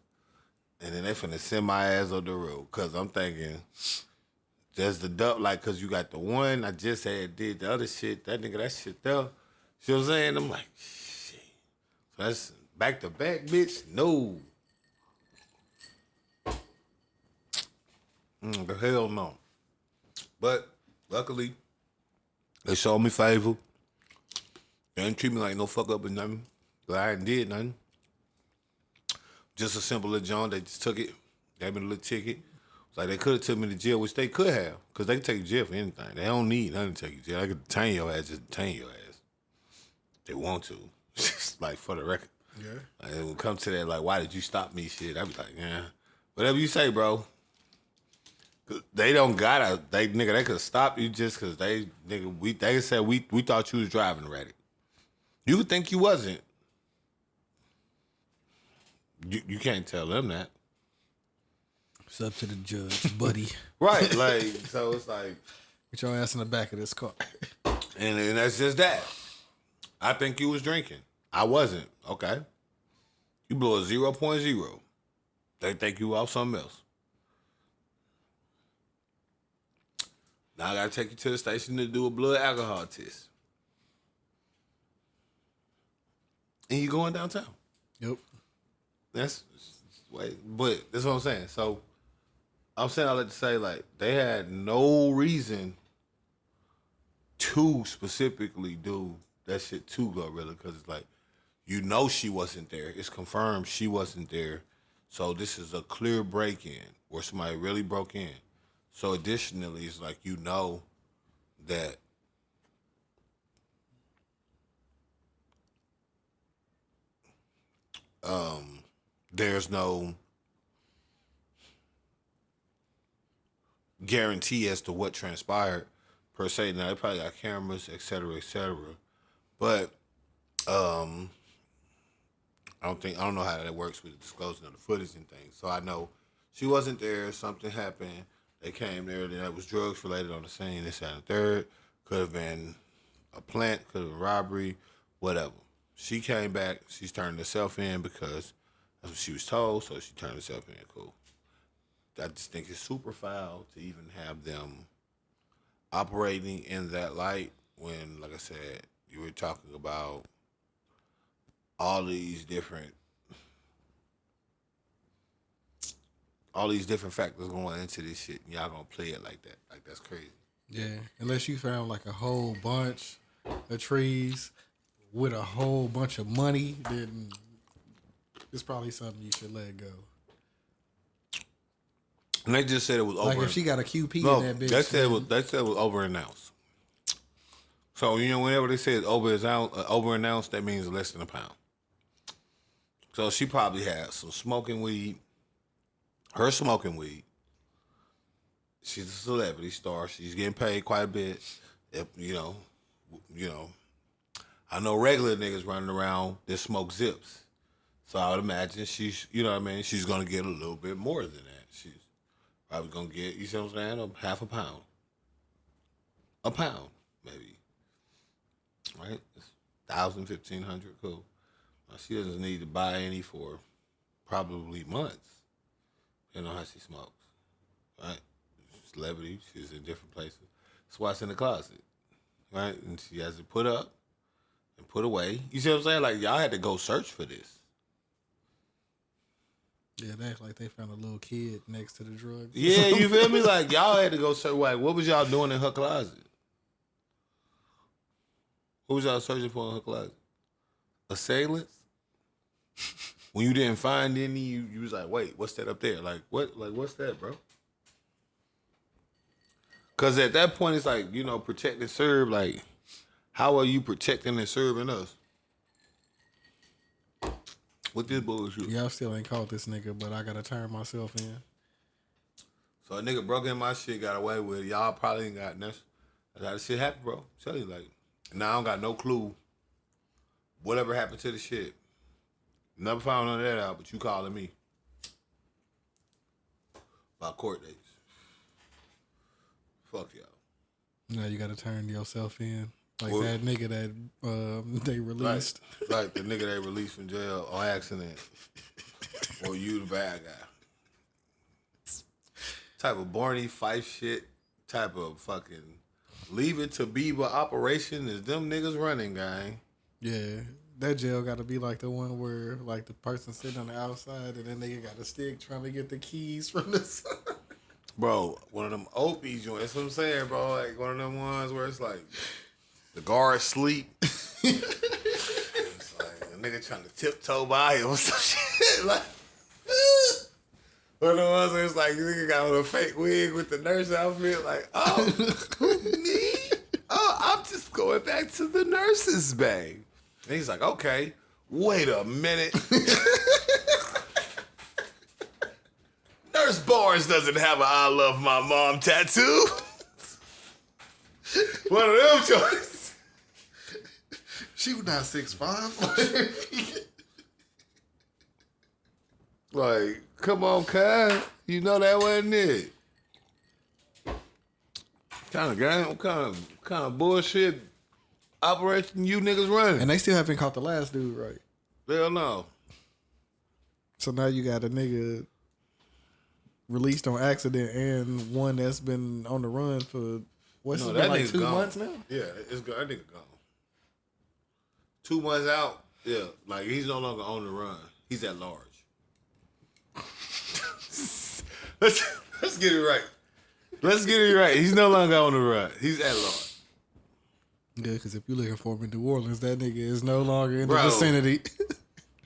and then they finna send my ass up the road, because I'm thinking, there's the dub, like, because you got the one I just had did the other shit, that nigga, that shit there. See what I'm saying? I'm like, shit. So that's back to back, bitch? No. The hell no. But luckily, they showed me favor. They didn't treat me like no fuck up or nothing. But I ain't did nothing. Just a simple little John. They just took it, gave me a little ticket. It's like they could have took me to jail, which they could have, because they can take you to jail for anything. They don't need nothing to take you to jail. They could detain your ass, just detain your ass. They want to. Like, for the record. Yeah. Like, when it comes to that, like, why did you stop me shit? I be like, yeah. Whatever you say, bro. They don't gotta, they could stop you just because they said we thought you was driving erratic. You would think you wasn't. You can't tell them that. It's up to the judge, buddy. Right, like, so it's like, get your ass in the back of this car. and that's just that. I think you was drinking. I wasn't. Okay. You blew a 0.0. They think you off something else. Now I gotta take you to the station to do a blood alcohol test. And you going downtown. Yep. But that's what I'm saying. So I'm saying I like to say, like, they had no reason to specifically do that shit to GloRilla, because it's like, you know, she wasn't there. It's confirmed she wasn't there. So this is a clear break-in where somebody really broke in. So additionally, it's like, you know that there's no guarantee as to what transpired per se. Now they probably got cameras, et cetera, but I don't know how that works with the disclosing of the footage and things. So I know she wasn't there. Something happened. They came there, that was drugs related on the scene. This and the third. Could have been a plant, could have been robbery, whatever. She came back. She's turned herself in because that's what she was told, so she turned herself in. Cool. I just think it's super foul to even have them operating in that light when, like I said, you were talking about all these different factors going into this shit, and y'all gonna play it like that. Like, that's crazy. Yeah, unless you found like a whole bunch of trees with a whole bunch of money, then it's probably something you should let go. And they just said it was over. Like if she got a QP No, in that bitch. they said it was over announced. So whenever they say it's over announced, that means less than a pound. So she probably had some smoking weed. Her smoking weed. She's a celebrity star. She's getting paid quite a bit. You know. I know regular niggas running around that smoke zips. So I would imagine she's, you know what I mean? She's gonna get a little bit more than that. She's probably gonna get, you see what I'm saying? Half a pound. A pound, maybe. Right? It's 1,000, 1,500, cool. Now, she doesn't need to buy any for probably months. You know how she smokes. Right? Celebrity, she's in different places. That's why it's in the closet. Right? And she has it put up and put away. You see what I'm saying? Like, y'all had to go search for this. Yeah, they act like they found a little kid next to the drugs. Yeah, you feel me? Like, y'all had to go search. Like, what was y'all doing in her closet? What was y'all searching for in her closet? Assailants? When you didn't find any, you was like, wait, what's that up there? Like, what? Like, what's that, bro? Because at that point, it's like, protect and serve. Like, how are you protecting and serving us? What this bullshit? Y'all still ain't caught this nigga, but I gotta turn myself in. So a nigga broke in my shit, got away with it. Y'all probably ain't got nothing. That's how this shit happened, bro. Tell you, like, now I don't got no clue whatever happened to the shit. Never found none of that out, but you calling me about court dates. Fuck y'all. Now you gotta turn yourself in. Like that nigga that they released. Like the nigga they released from jail on accident. Or you the bad guy. Type of Barney Fife shit. Type of fucking leave it to Beaver operation is them niggas running, gang. Yeah. That jail gotta be like the one where like the person sitting on the outside and then nigga got a stick trying to get the keys from the side. Bro, one of them Opie joints. That's what I'm saying, bro. Like one of them ones where it's like the guard sleep. It's like a nigga trying to tiptoe by him or some shit. Like, one of the ones where it's like, nigga got on a fake wig with the nurse outfit. Like, oh, me? Oh, I'm just going back to the nurse's bag. And he's like, okay, wait a minute. Nurse Barnes doesn't have an I love my mom tattoo. One of them choices. She was not 6'5". Like, come on, Kai. You know that wasn't it. What kind of bullshit operation you niggas running? And they still haven't caught the last dude, right? Hell no. So now you got a nigga released on accident and one that's been on the run for what's it been, like 2 months now? Yeah, it's good. That nigga gone. 2 months out. Yeah, like he's no longer on the run. He's at large. Let's get it right. Let's get it right. He's no longer on the run. He's at large. Yeah, because if you're looking for him in New Orleans, that nigga is no longer in Bro. the vicinity.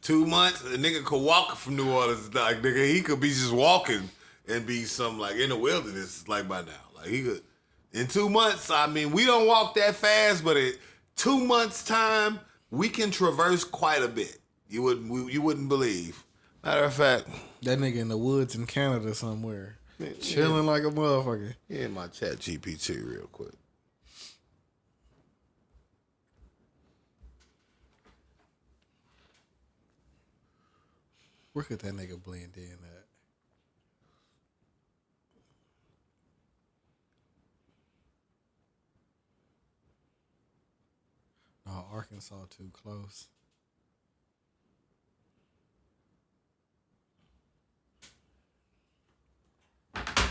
2 months, a nigga could walk from New Orleans. Like, nigga, he could be just walking and be some, like, in the wilderness, like, by now. Like, he could, in 2 months, I mean, we don't walk that fast, but in 2 months' time, we can traverse quite a bit. You wouldn't believe. Matter of fact. That nigga in the woods in Canada somewhere. Chilling like a motherfucker. Yeah, my chat GPT real quick. Where could that nigga blend in at? Arkansas too close.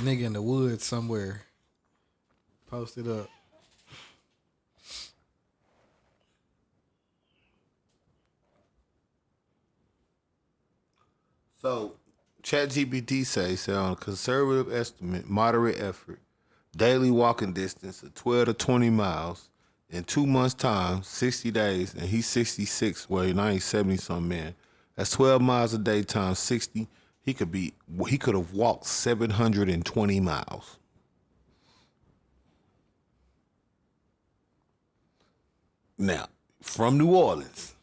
Nigga in the woods somewhere. Posted up. So, ChatGPT say on a conservative estimate, moderate effort, daily walking distance of 12 to 20 miles in 2 months' time, 60 days, and he's 66, well, now he's 70-something, man. That's 12 miles a day times 60. He could have walked 720 miles. Now, from New Orleans.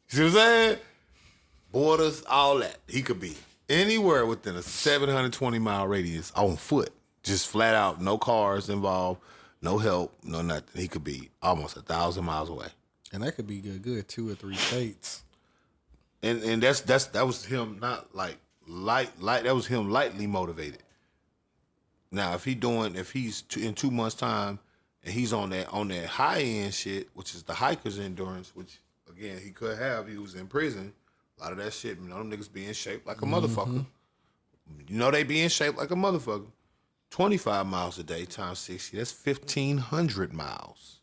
You see what I'm saying? Borders, all that. He could be anywhere within a 720-mile radius on foot. Just flat out, no cars involved, no help, no nothing. He could be almost 1,000 miles away. And that could be good 2 or 3 states. And that was him not light. That was him lightly motivated. Now, if he's in 2 months' time and he's on that high end shit, which is the hiker's endurance, which again he could have. He was in prison. A lot of that shit, them niggas be in shape like a motherfucker. They be in shape like a motherfucker. 25 miles a day times 60, that's 1,500 miles.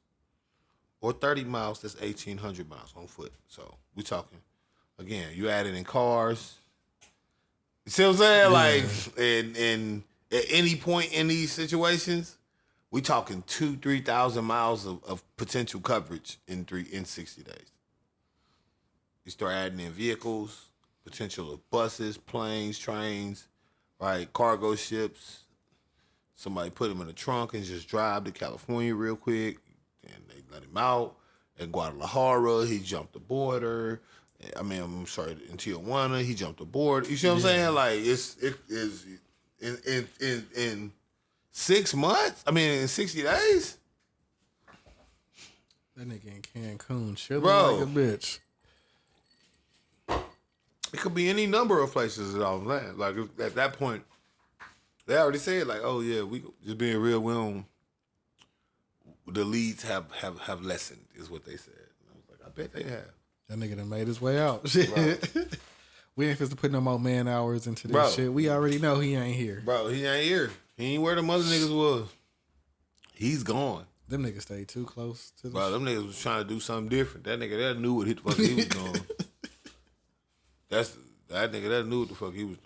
Or 30 miles, that's 1,800 miles on foot. So we talking, again, you add it in cars. You see what I'm saying? Yeah. Like, and at any point in these situations, we talking 2,000-3,000 miles of potential coverage in 60 days. You start adding in vehicles, potential of buses, planes, trains, right? Cargo ships. Somebody put him in a trunk and just drive to California real quick, and they let him out. At Guadalajara, he jumped the border. In Tijuana, he jumped the border. You see what I'm saying? Like it is in 6 months. In 60 days. That nigga in Cancun, chilling Bro. like a bitch. It could be any number of places at all land. Like at that point, they already said like, oh yeah, we just being real. We don't. The leads have lessened, is what they said. And I was like, I bet they have. That nigga done made his way out. Shit. We ain't supposed to put no more man hours into this Bro. shit. We already know he ain't here. Bro, he ain't here. He ain't where the other niggas was. He's gone. Them niggas stayed too close to the Bro, them niggas was trying to do something different. That nigga that knew what the fuck he was doing. That nigga that knew what the fuck he was doing.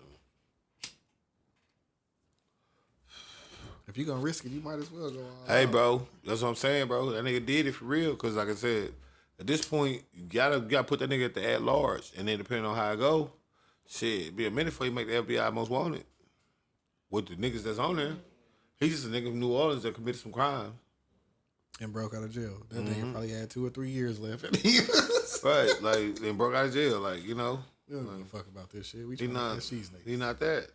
If you gonna risk it, you might as well go on. Hey, bro, that's what I'm saying, bro. That nigga did it for real. Cause like I said, at this point, you gotta put that nigga at the at large, and then depending on how it go, shit, it'd be a minute before you make the FBI most wanted. With the niggas that's on there, he's just a nigga from New Orleans that committed some crimes and broke out of jail. That nigga probably had 2 or 3 years left. right? Like, and broke out of jail. Like, We don't give a fuck about this shit. We he trying not to catch these niggas. he not that.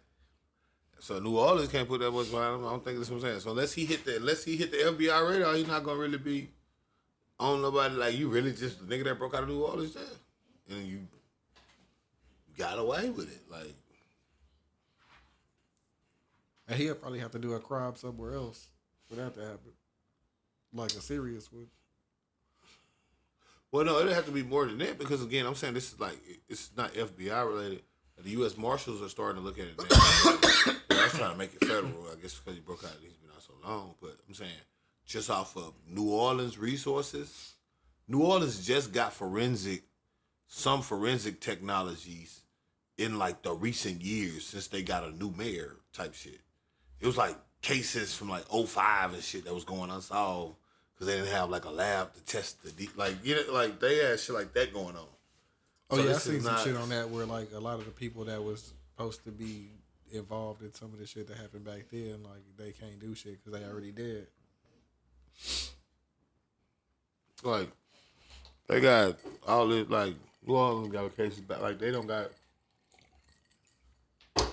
So New Orleans can't put that much behind him. I don't think that's what I'm saying. So unless he hit the FBI radar, he's not gonna really be on nobody. Like, you really just the nigga that broke out of New Orleans, yeah, and you got away with it. Like, And he'll probably have to do a crime somewhere else for that to happen. Like a serious one. well, no, it'd have to be more than that because again, I'm saying this is like it's not FBI related. The U.S. Marshals are starting to look at it now. I was trying to make it federal, I guess, because he broke out. He's been out so long. But I'm saying, just off of New Orleans resources, New Orleans just got some forensic technologies in like the recent years since they got a new mayor type shit. It was like cases from like 2005 and shit that was going unsolved because they didn't have like a lab to test like they had shit like that going on. Oh, So yeah, I this seen is some not- shit on that where, like, a lot of the people that was supposed to be involved in some of the shit that happened back then, like, they can't do shit because they already dead. Like, they got all this, like, New Orleans got cases back. Like, they don't got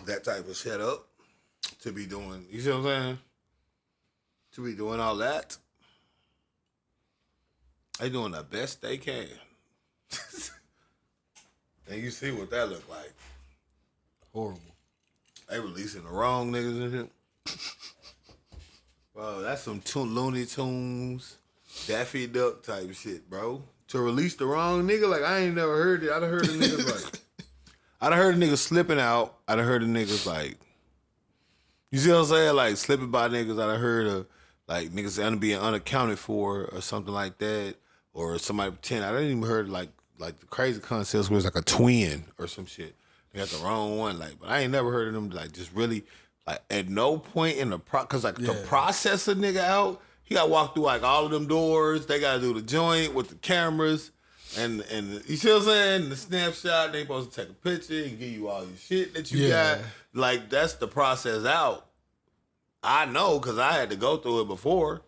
that type of setup to be doing, you see what I'm saying? To be doing all that. They doing the best they can. And you see what that look like. Horrible. They releasing the wrong niggas and shit. Bro, that's some Looney Tunes, Daffy Duck type shit, bro. to release the wrong nigga. Like, I ain't never heard it. I done heard the niggas like, I done heard the niggas slipping out. I done heard the niggas like, you see what I'm saying? Like, slipping by niggas. I done heard of, like, niggas being unaccounted for or something like that. Or somebody pretend. I didn't even heard, like the crazy concepts where it's like a twin or some shit. They got the wrong one. Like, but I ain't never heard of them, like, just really, like, at no point in the because like to process a nigga out, he got to walk through like all of them doors. They got to do the joint with the cameras and you see what I'm saying? The snapshot. They supposed to take a picture and give you all your shit that you got. Like, that's the process out. I know because I had to go through it before,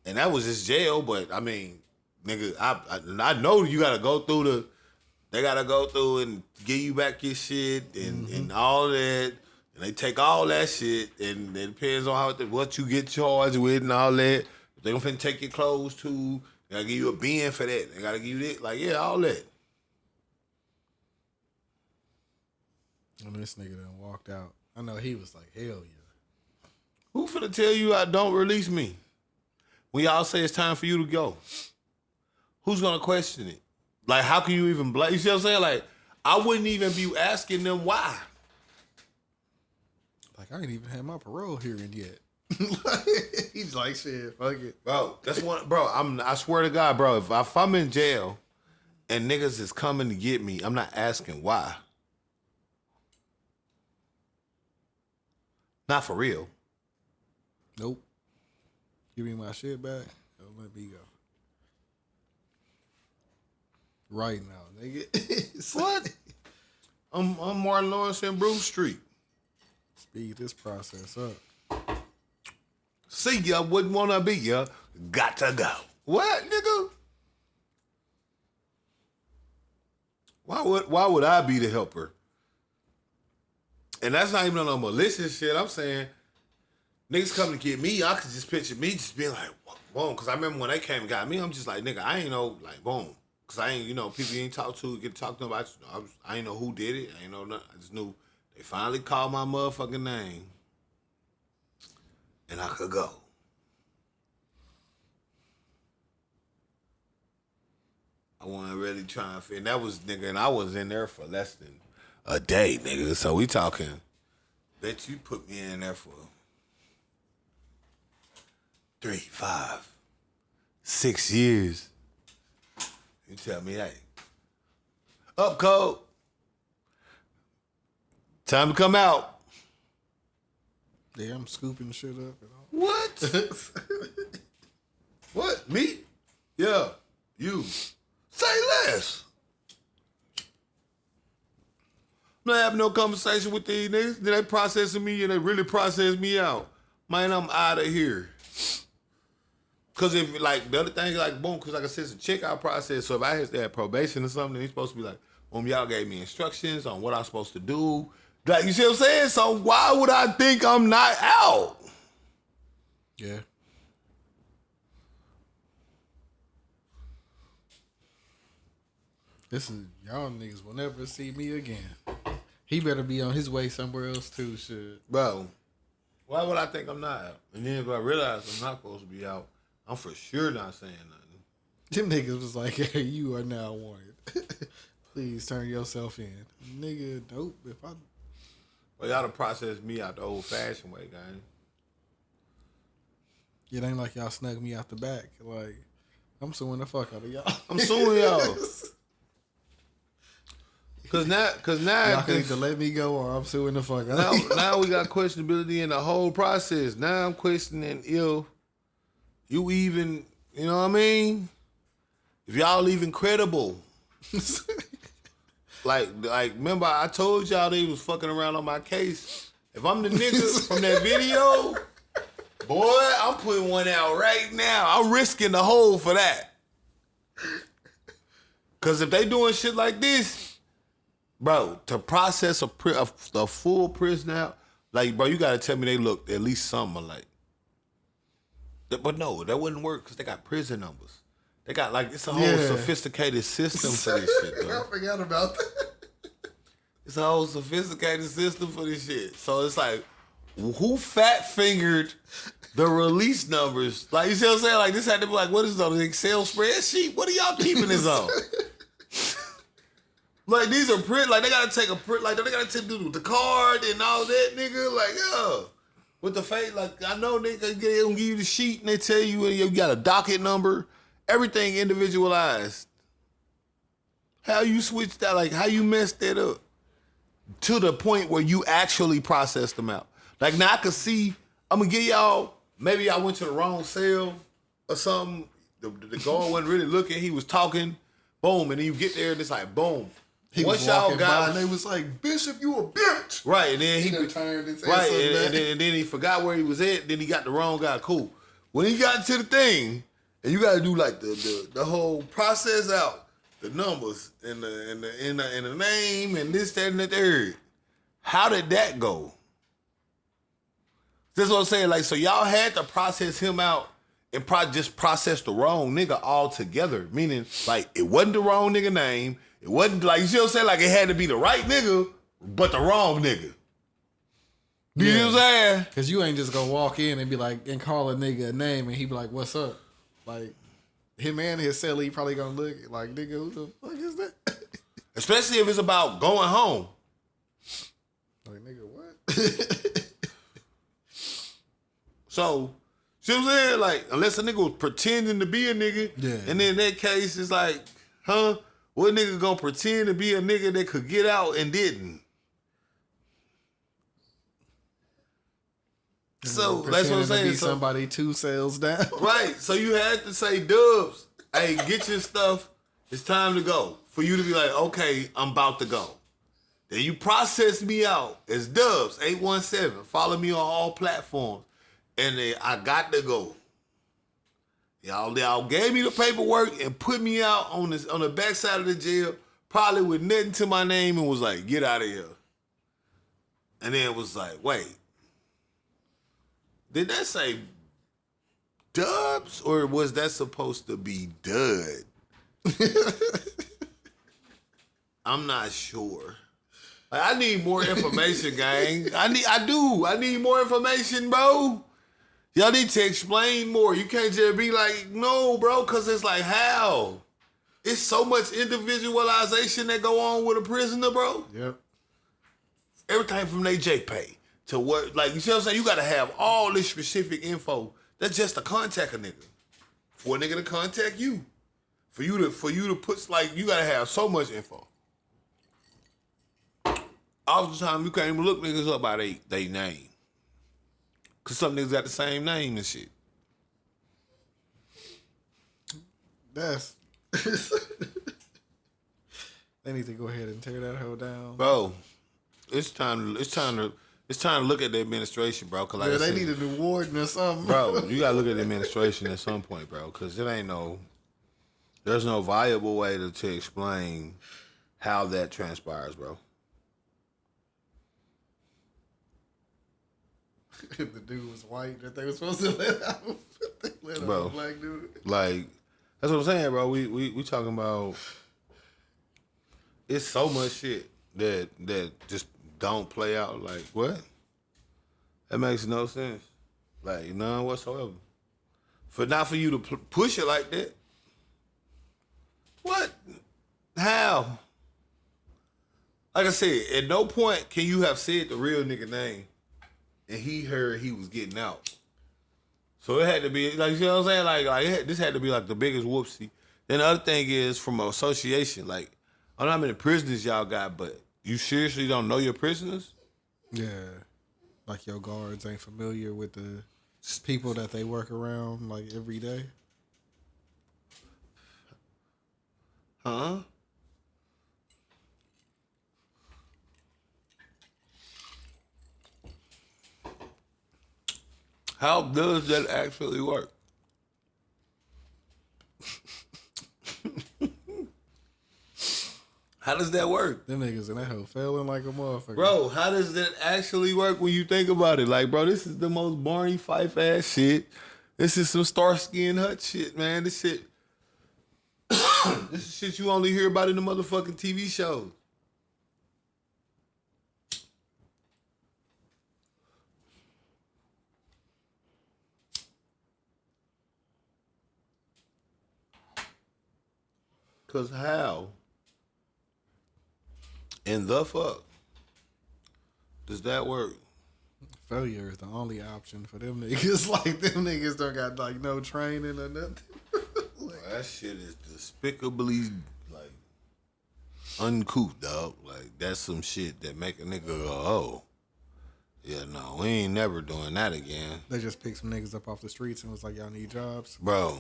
and that was just jail. But I mean, nigga, I know you got to go through they got to go through and give you back your shit and all that. And they take all that shit, and it depends on what you get charged with and all that. If they don't finna take your clothes too, they gotta give you a bin for that. They gotta give you that. Like, yeah, all that. And this nigga done walked out. I know he was like, hell yeah. Who finna tell you I don't release me? When y'all say it's time for you to go. Who's gonna question it? Like, how can you even blame? You see what I'm saying? Like, I wouldn't even be asking them why. Like, I ain't even had my parole hearing yet. He's like, shit, fuck it. Bro, that's one, bro, I swear to God, bro, if I'm in jail and niggas is coming to get me, I'm not asking why. Not for real. Nope. Give me my shit back. Don't let me go. Right now, nigga. What? I'm Martin Lawrence and Bruce Street. Speed this process up. See ya, wouldn't wanna be ya. Got to go. What, nigga? Why would I be the helper? And that's not even no malicious shit. I'm saying niggas come to get me, I could just picture me just being like, boom. Cause I remember when they came and got me, I'm just like, nigga, I ain't know, like, boom. Cause I ain't, people you ain't talk to, get to talk to them about, I ain't know who did it. I ain't know nothing. I just knew they finally called my motherfucking name. And I could go. I wasn't really trying to fit. And that was, nigga, and I was in there for less than a day, nigga. So we talking, bet you put me in there for 3, 5, 6 years. You tell me, hey, up, Cole. Time to come out. Yeah, I'm scooping shit up and all. What? What? Me? Yeah. You. Say less. I'm not having no conversation with these niggas. Then they processing me and they really process me out. Man, I'm out of here. Cause if like the other thing, like boom, cause like I said, it's a checkout process. So if I had to have probation or something, he's supposed to be like, y'all gave me instructions on what I'm supposed to do. Like, you see what I'm saying? So why would I think I'm not out? Yeah. This is, y'all niggas will never see me again. He better be on his way somewhere else too, shit. Bro, why would I think I'm not out? And then if I realize I'm not supposed to be out, I'm for sure not saying nothing. Them niggas was like, hey, you are now wanted. Please turn yourself in. Nigga, nope. If I... Well, y'all done processed me out the old-fashioned way, gang. It ain't like y'all snuck me out the back. Like, I'm suing the fuck out of y'all. I'm suing y'all. Cause now, y'all can either let me go or I'm suing the fuck out of y'all. Now we got questionability in the whole process. Now I'm questioning if you even, you know what I mean? If y'all even credible. Like, remember I told y'all they was fucking around on my case. If I'm the nigga from that video, boy, I'm putting one out right now. I'm risking the hole for that. Cause if they doing shit like this, bro, to process a full prison out, like, bro, you gotta tell me they look at least something alike. But no, that wouldn't work because they got prison numbers. They got, like, it's a whole sophisticated system for this shit, though. I forgot about that. It's a whole sophisticated system for this shit. So it's like, who fat fingered the release numbers? Like, you see what I'm saying? Like, this had to be like, what is it on an Excel spreadsheet? What are y'all keeping this on? Like, these are print. Like, they gotta take a print. Like, they gotta do the card and all that, nigga. Like, yeah. With the face, like, I know they gonna give you the sheet and they tell you you got a docket number. Everything individualized. How you switched that? Like, how you messed that up to the point where you actually processed them out? Like, now I could see. I'm gonna give y'all. Maybe I went to the wrong cell or something. The guard wasn't really looking. He was talking. Boom, and then you get there and it's like boom. He Once was y'all walking got, by and they was like, Bishop, you a bitch. right, and then He he done turned and said right, something and back. then he forgot where he was at. Then he got the wrong guy. Cool. When he got to the thing, and you got to do like the whole process out, the numbers and the name and this, that, and the third. How did that go? That's what I'm saying. Like, so y'all had to process him out and just process the wrong nigga altogether. Meaning, like, it wasn't the wrong nigga name. It wasn't, like, you see what I'm saying? Like, it had to be the right nigga, but the wrong nigga. You know what I'm saying? Because you ain't just gonna walk in and be like, and call a nigga a name and he be like, what's up? Like, him and his celly probably gonna look like, nigga, who the fuck is that? Especially if it's about going home. Like, nigga, what? So, see what I'm saying? Like, unless a nigga was pretending to be a nigga, Yeah. and then in that case, it's like, huh? What nigga gonna pretend to be a nigga that could get out and didn't? So, that's what I'm Pretending to saying. be So, somebody 2 cells down. right. So, you had to say, Dubz, hey, get your stuff. It's time to go. For you to be like, okay, I'm about to go. Then you process me out as Dubz 817. Follow me on all platforms. And then I got to go. Y'all gave me the paperwork and put me out on the backside of the jail, probably with nothing to my name, and was like, get out of here. And then it was like, wait. Did that say Dubz or was that supposed to be Dud? I'm not sure. Like, I need more information, gang. I need more information, bro. Y'all need to explain more. You can't just be like, no, bro, because it's like, how? It's so much individualization that go on with a prisoner, bro. Yep. Everything from their JPay to what, like, you see what I'm saying? You got to have all this specific info. That's just to contact a nigga. For a nigga to contact you. For you to put, like, you got to have so much info. All the time, you can't even look niggas up by they name. Because some niggas got the same name and shit. That's... They need to go ahead and tear that hoe down. Bro, it's time to look at the administration, bro. Cause like Yeah, I they said, need a new warden or something. bro, you gotta look at the administration at some point, bro. Cause there's no viable way to explain how that transpires, bro. If the dude was white that they were supposed to let out, they let out Bro. a black dude. Like, that's what I'm saying, bro. We talking about, it's so much shit that just don't play out. Like, what? That makes no sense. Like, none whatsoever. Not for you to push it like that. What? How? Like I said, at no point can you have said the real nigga name and he heard he was getting out. So it had to be, like, you know what I'm saying? This had to be like the biggest whoopsie. Then the other thing is from an association, like, I don't know how many prisoners y'all got, but you seriously don't know your prisoners? Yeah. Like your guards ain't familiar with the people that they work around like every day. Huh? How does that actually work? How does that work? Them niggas in that hoe failing like a motherfucker. Bro, how does that actually work when you think about it? Like, bro, this is the most Barney Fife ass shit. This is some Starsky and Hutch shit, man. This shit, this is shit you only hear about in the motherfucking TV shows. because how in the fuck does that work? Failure is the only option for them niggas. Like, them niggas don't got, like, no training or nothing. That shit is despicably, like, uncouth, dog. Like, that's some shit that make a nigga go, oh. Yeah, no, we ain't never doing that again. They just picked some niggas up off the streets and was like, y'all need jobs. Bro,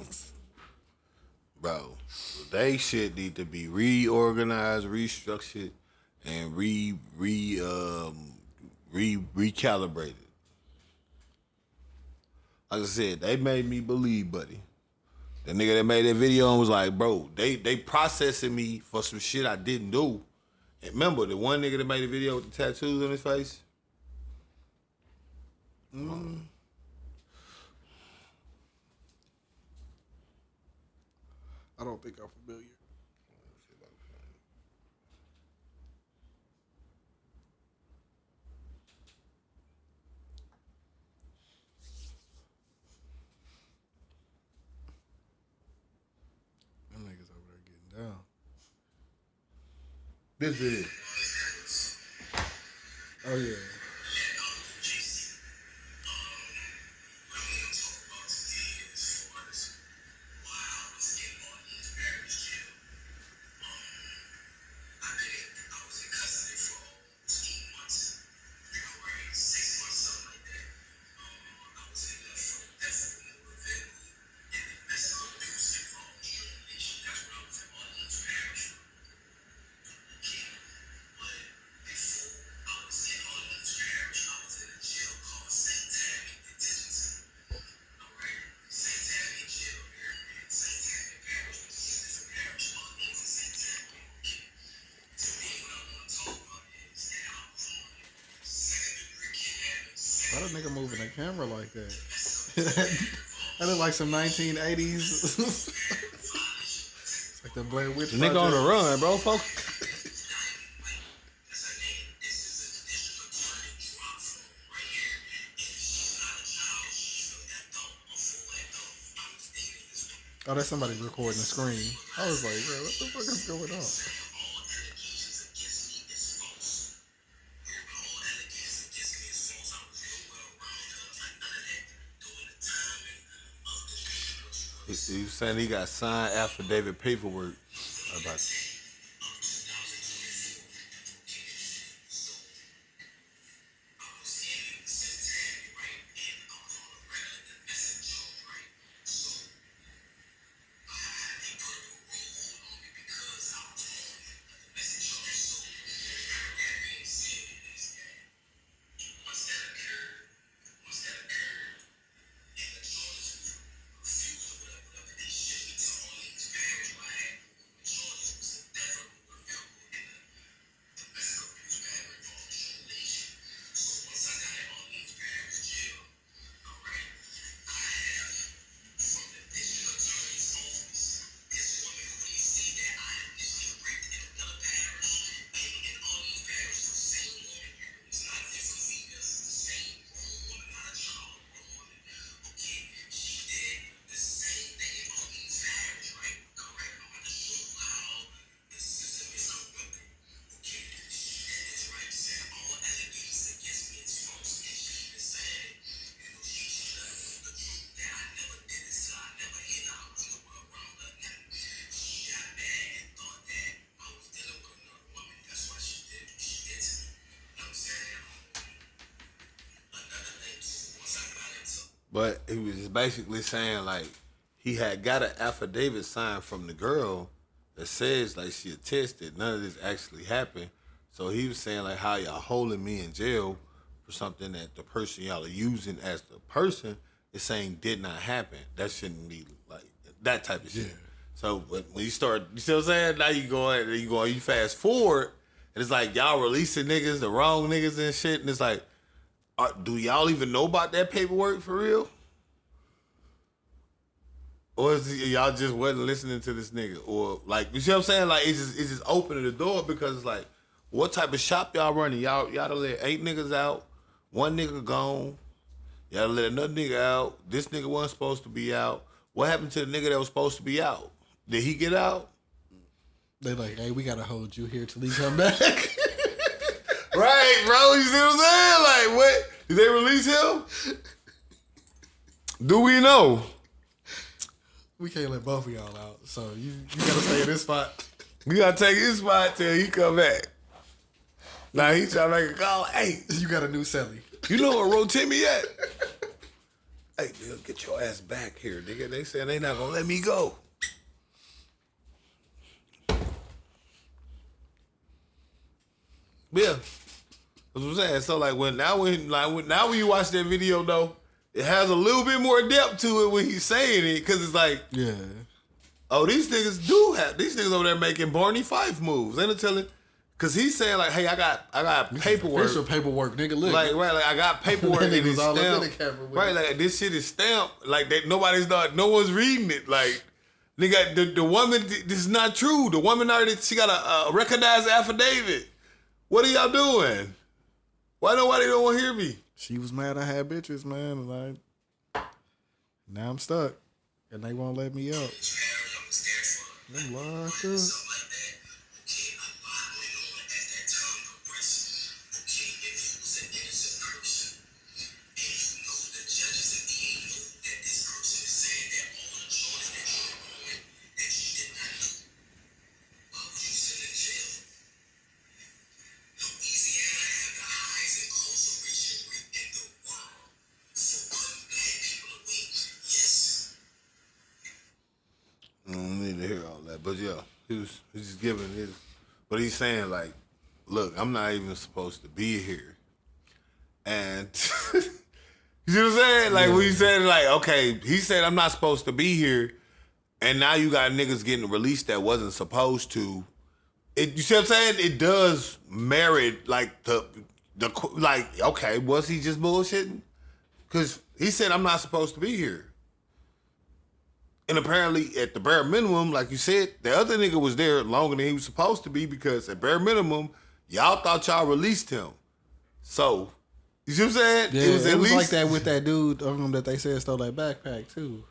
they shit need to be reorganized, restructured, and recalibrated. Like I said, they made me believe, buddy. The nigga that made that video and was like, bro, they processing me for some shit I didn't do. And remember, the one nigga that made the video with the tattoos on his face? I don't think I'm familiar. Them niggas over there getting down. This is. Oh, yeah. Why the nigga moving the camera like that? That look like some 1980s. It's like the Blair Witch The nigga on the run, bro. Folks. Oh, that's somebody recording the screen. I was like, bro, what the fuck is going on? He was saying he got signed affidavit paperwork about But he was basically saying, like, he had got an affidavit signed from the girl that says, like, she attested none of this actually happened. So he was saying, like, how y'all holding me in jail for something that the person y'all are using as the person is saying did not happen. That shouldn't be, like, that type of shit. Yeah. So when you start, you see what I'm saying? Now you fast forward, and it's like y'all releasing niggas, the wrong niggas and shit, and it's like, do y'all even know about that paperwork for real? Or is y'all just wasn't listening to this nigga? Or like, you see what I'm saying? Like, it's just opening the door because it's like, what type of shop y'all running? Y'all done let 8 niggas out, 1 nigga gone. Y'all let another nigga out. This nigga wasn't supposed to be out. What happened to the nigga that was supposed to be out? Did he get out? They like, hey, we gotta hold you here till he come back. Right, bro. You see what I'm saying? Like, what? Did they release him? Do we know? We can't let both of y'all out, so you gotta stay in this spot. We gotta take his spot till he come back. Now he trying to make a call. Hey, You got a new celly. you know where Rotimi at? Hey, nigga, get your ass back here, nigga. They said they not gonna let me go. Yeah, that's what I'm saying. So like when you watch that video though, it has a little bit more depth to it when he's saying it because it's like, Yeah. oh, these niggas over there making Barney Fife moves. Ain't no telling, because he's saying like, hey, I got paperwork. Official paperwork, nigga. Look. Like right, like I got paperwork and That nigga it's was all up in stamped. the camera with Right, it. like this shit is stamped. Like that, no one's reading it. Like nigga, the woman, this is not true. The woman already, she got a recognized affidavit. What are y'all doing? Why nobody don't want to hear me? She was mad I had bitches, man. And now I'm stuck. And they won't let me out. I'm locked up. I don't need to hear all that, but yeah, he's just giving his, but he's saying like, look, I'm not even supposed to be here, and you see what I'm saying? Like when he said like, okay, he said I'm not supposed to be here, and now you got niggas getting released that wasn't supposed to. You see what I'm saying? It does merit like the like, okay, was he just bullshitting? Because he said I'm not supposed to be here. And apparently, at the bare minimum, like you said, the other nigga was there longer than he was supposed to be because at bare minimum, y'all thought y'all released him. So, you see what I'm saying? Yeah, it was like that with that dude that they said stole that backpack too.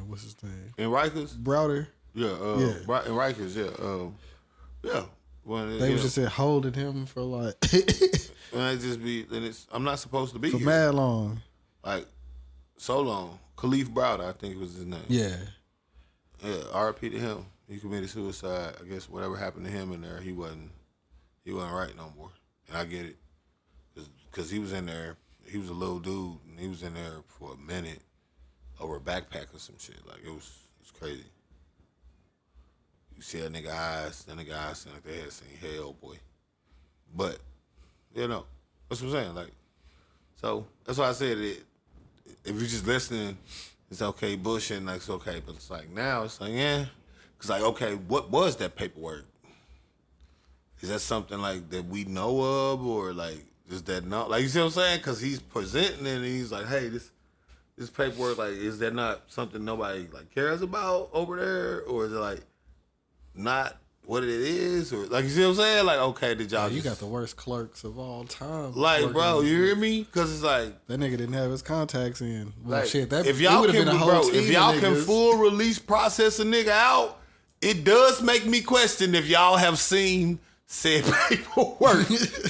What's his name? In Rikers? Browder. Yeah, Yeah. In Rikers, yeah. Yeah. Well, They was just holding him for like and it just be, then it's, I'm not supposed to be for here. mad long. Like, so long. Khalif Browder, I think was his name. Yeah. Yeah, RIP to him. He committed suicide. I guess whatever happened to him in there, he wasn't right no more. And I get it. Because he was in there, he was a little dude, and he was in there for a minute over a backpack or some shit. Like, it was crazy. You see that nigga eyes seemed like they had seen hell, boy. But, you know, that's what I'm saying. Like, so, that's why I said it. If you're just listening, it's okay, bullshitting, like it's okay. But it's like now, it's like, yeah. Because like, okay, what was that paperwork? Is that something like that we know of, or like, is that not? Like, you see what I'm saying? Because he's presenting it and he's like, hey, this paperwork, like, is that not something nobody like cares about over there? Or is it like not what it is? Or like, you see what I'm saying? Like, okay, did y'all You just, got the worst clerks of all time. like, working bro, on you this. hear me? Because it's like, That nigga didn't have his contacts in. Well, like, shit, that if it y'all would've can, been a whole bro, team if y'all of can niggas. full release process a nigga out, it does make me question if y'all have seen said paperwork.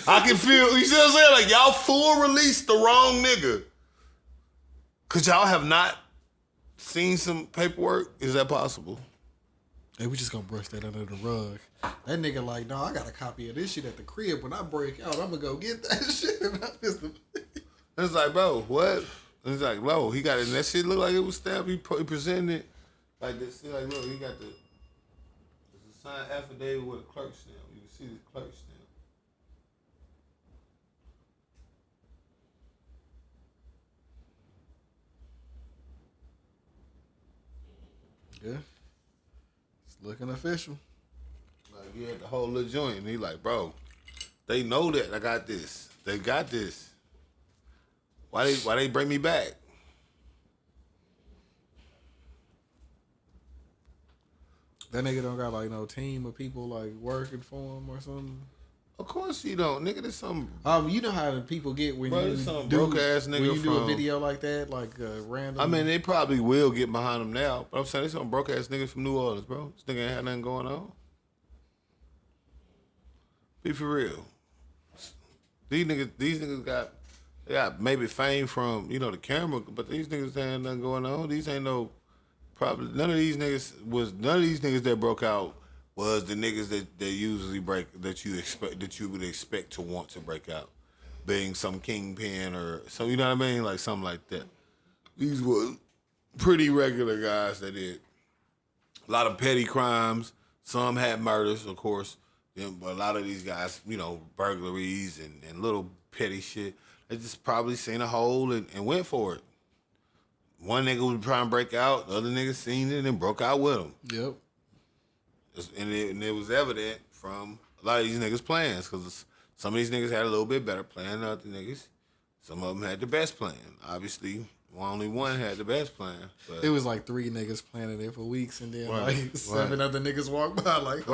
I can feel, you see what I'm saying? Like, y'all full release the wrong nigga. Cause y'all have not seen some paperwork. Is that possible? Hey, we just gonna brush that under the rug. That nigga like, no, I got a copy of this shit at the crib. When I break out, I'm gonna go get that shit. And I just... It's like, bro, what? It's like, bro, he got it. And that shit look like it was stamped. He presented it like this. See, like, look, he got the signed affidavit with a clerk stamp. You can see the clerk stamp. Yeah. It's looking official. Like, he had the whole little joint. And he like, bro, they know that I got this. They got this. Why they bring me back? That nigga don't got like no team of people like working for him or something. Of course you don't, nigga. There's some. You know how the people get when Bro, you there's some do broke ass nigga when you do a from- video like that, like random. I mean, they probably will get behind him now, but I'm saying there's some broke ass niggas from New Orleans, bro. This nigga ain't had nothing going on. Be for real. These niggas got maybe fame from the camera, but these niggas ain't nothing going on. These ain't no probably none of these niggas that broke out was the niggas that usually break that you would expect to want to break out, being some kingpin or some, you know what I mean, like something like that. These were pretty regular guys that did a lot of petty crimes. Some had murders, of course, but a lot of these guys, burglaries and little petty shit. They just probably seen a hole and went for it. One nigga was trying to break out, the other nigga seen it and broke out with him. Yep. And it was evident from a lot of these niggas' plans, because some of these niggas had a little bit better plan than other niggas. Some of them had the best plan. Obviously, only one had the best plan. But It was like 3 niggas planning it for weeks, and then Right, like 7 other niggas walked by. Like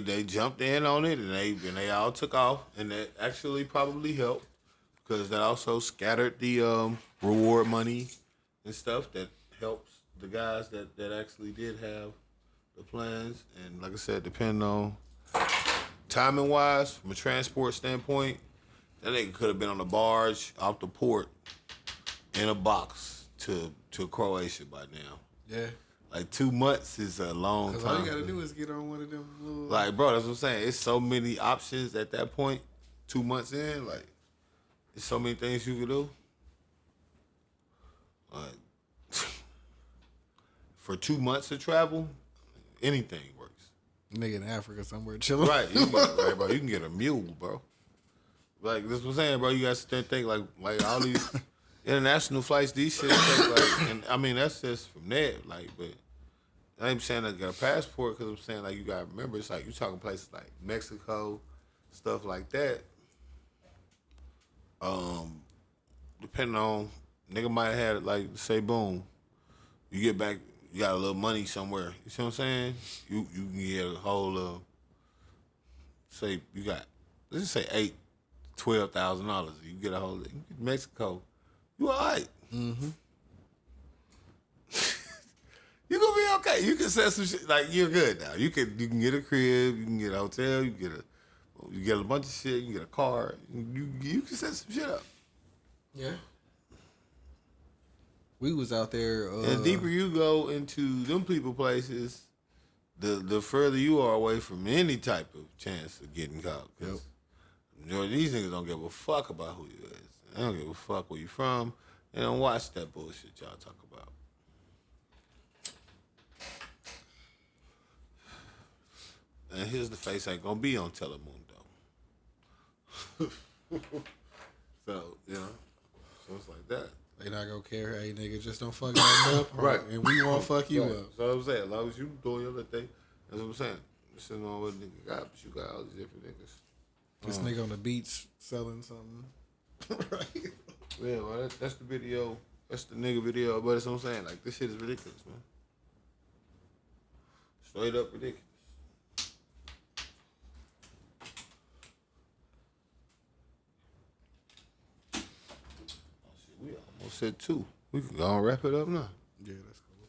they jumped in on it, and they all took off, and that actually probably helped, because that also scattered the reward money and stuff that helps the guys that actually did have the plans. And like I said, depending on timing wise, from a transport standpoint, that nigga could have been on a barge off the port in a box to Croatia by now. Yeah. Like 2 months is a long time. Because all you gotta do is get on one of them little. Like, bro, that's what I'm saying. It's so many options at that point. 2 months in, like, there's so many things you can do. Like, for 2 months of travel, anything works. Nigga in Africa somewhere chilling. Right, bro. You can get a mule, bro. Like, that's what I'm saying, bro. You got to think like all these international flights, these shit take like, and I mean that's just from there, like, but I ain't saying I got a passport, because I'm saying like you gotta remember, it's like you talking places like Mexico, stuff like that. Depending on, nigga might have had, like, say boom, you get back, you got a little money somewhere. You see what I'm saying? You can get a whole say you got, let's just say $12,000. You get a whole, Mexico, you all right. Mm-hmm. You gonna be okay. You can set some shit, like, you're good now. You can get a crib, you can get a hotel, you get a bunch of shit, you can get a car, you can set some shit up. Yeah. We was out there. And the deeper you go into them people places, the further you are away from any type of chance of getting caught. Because these niggas don't give a fuck about who you is. They don't give a fuck where you from. They don't watch that bullshit y'all talk about. And here's the face ain't gonna be on Telemundo. So, so it's like that. They not gonna care. Hey, nigga, just don't fuck nothing up. Right. And we won't fuck you Right. up. So I'm saying, as long as you doing your little thing, that's what I'm saying. This is not what nigga got, but you got all these different niggas. This nigga on the beach selling something. Right. Yeah, well, that's the video. That's the nigga video. But that's what I'm saying. Like, this shit is ridiculous, man. Straight up ridiculous. Oh, shit, we almost said 2. We can go and wrap it up now. Yeah, that's cool.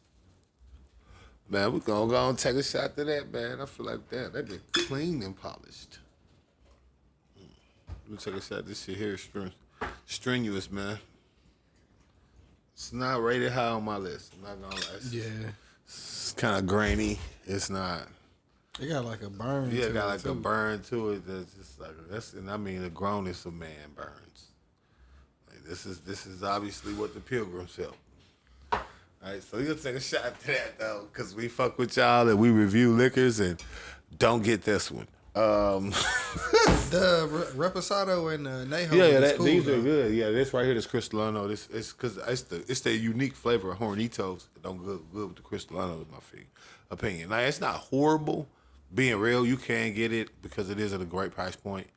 Man, we gonna go and take a shot to that, man. I feel like that get clean and polished. Let me take a shot. This shit here is strenuous, man. It's not rated high on my list. I'm not gonna lie. Yeah. It's kind of grainy. It's not. It got like a burn. Yeah, to it got it, like too. a burn to it. That's just like and I mean the grownness of man burns. Like, this is obviously what the Pilgrims felt. All right, so we're gonna take a shot to that though, because we fuck with y'all and we review liquors and don't get this one. The Reposado and Neho. Yeah, is cool, these though. are good. Yeah, this right here, this Cristalano. This is because it's the unique flavor of Hornitos that don't go good with the Cristalano, in my opinion. Now, it's not horrible. Being real, you can get it because it is at a great price point.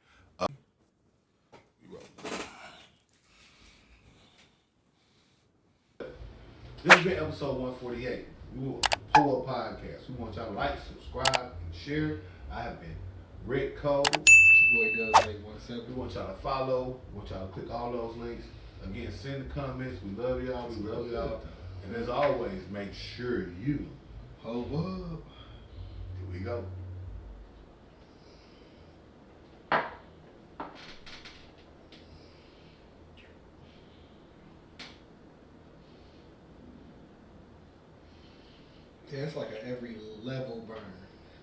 This has been episode 148. We will pull up podcast. We want y'all to like, subscribe, and share. I have been Rick Cole. boy Dubz 817. We want y'all to follow. We want y'all to click all those links. Again, send the comments. We love y'all. We love y'all. And as always, make sure you Hold up. Here we go. Yeah, it's like an every level burn.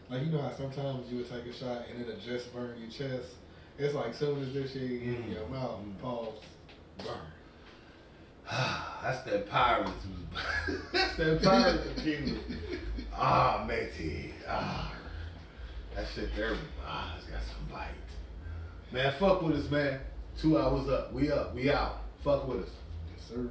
Like, you know how sometimes you would take a shot and it'll just burn your chest? It's like soon as this shit get in your mouth, pause, burn. That's that pirates. That's that pirates kingdom. Ah, matey. Ah. That shit there. Ah, it's got some bite. Man, fuck with us, man. 2 hours up. We up. We out. Fuck with us. Yes, sir.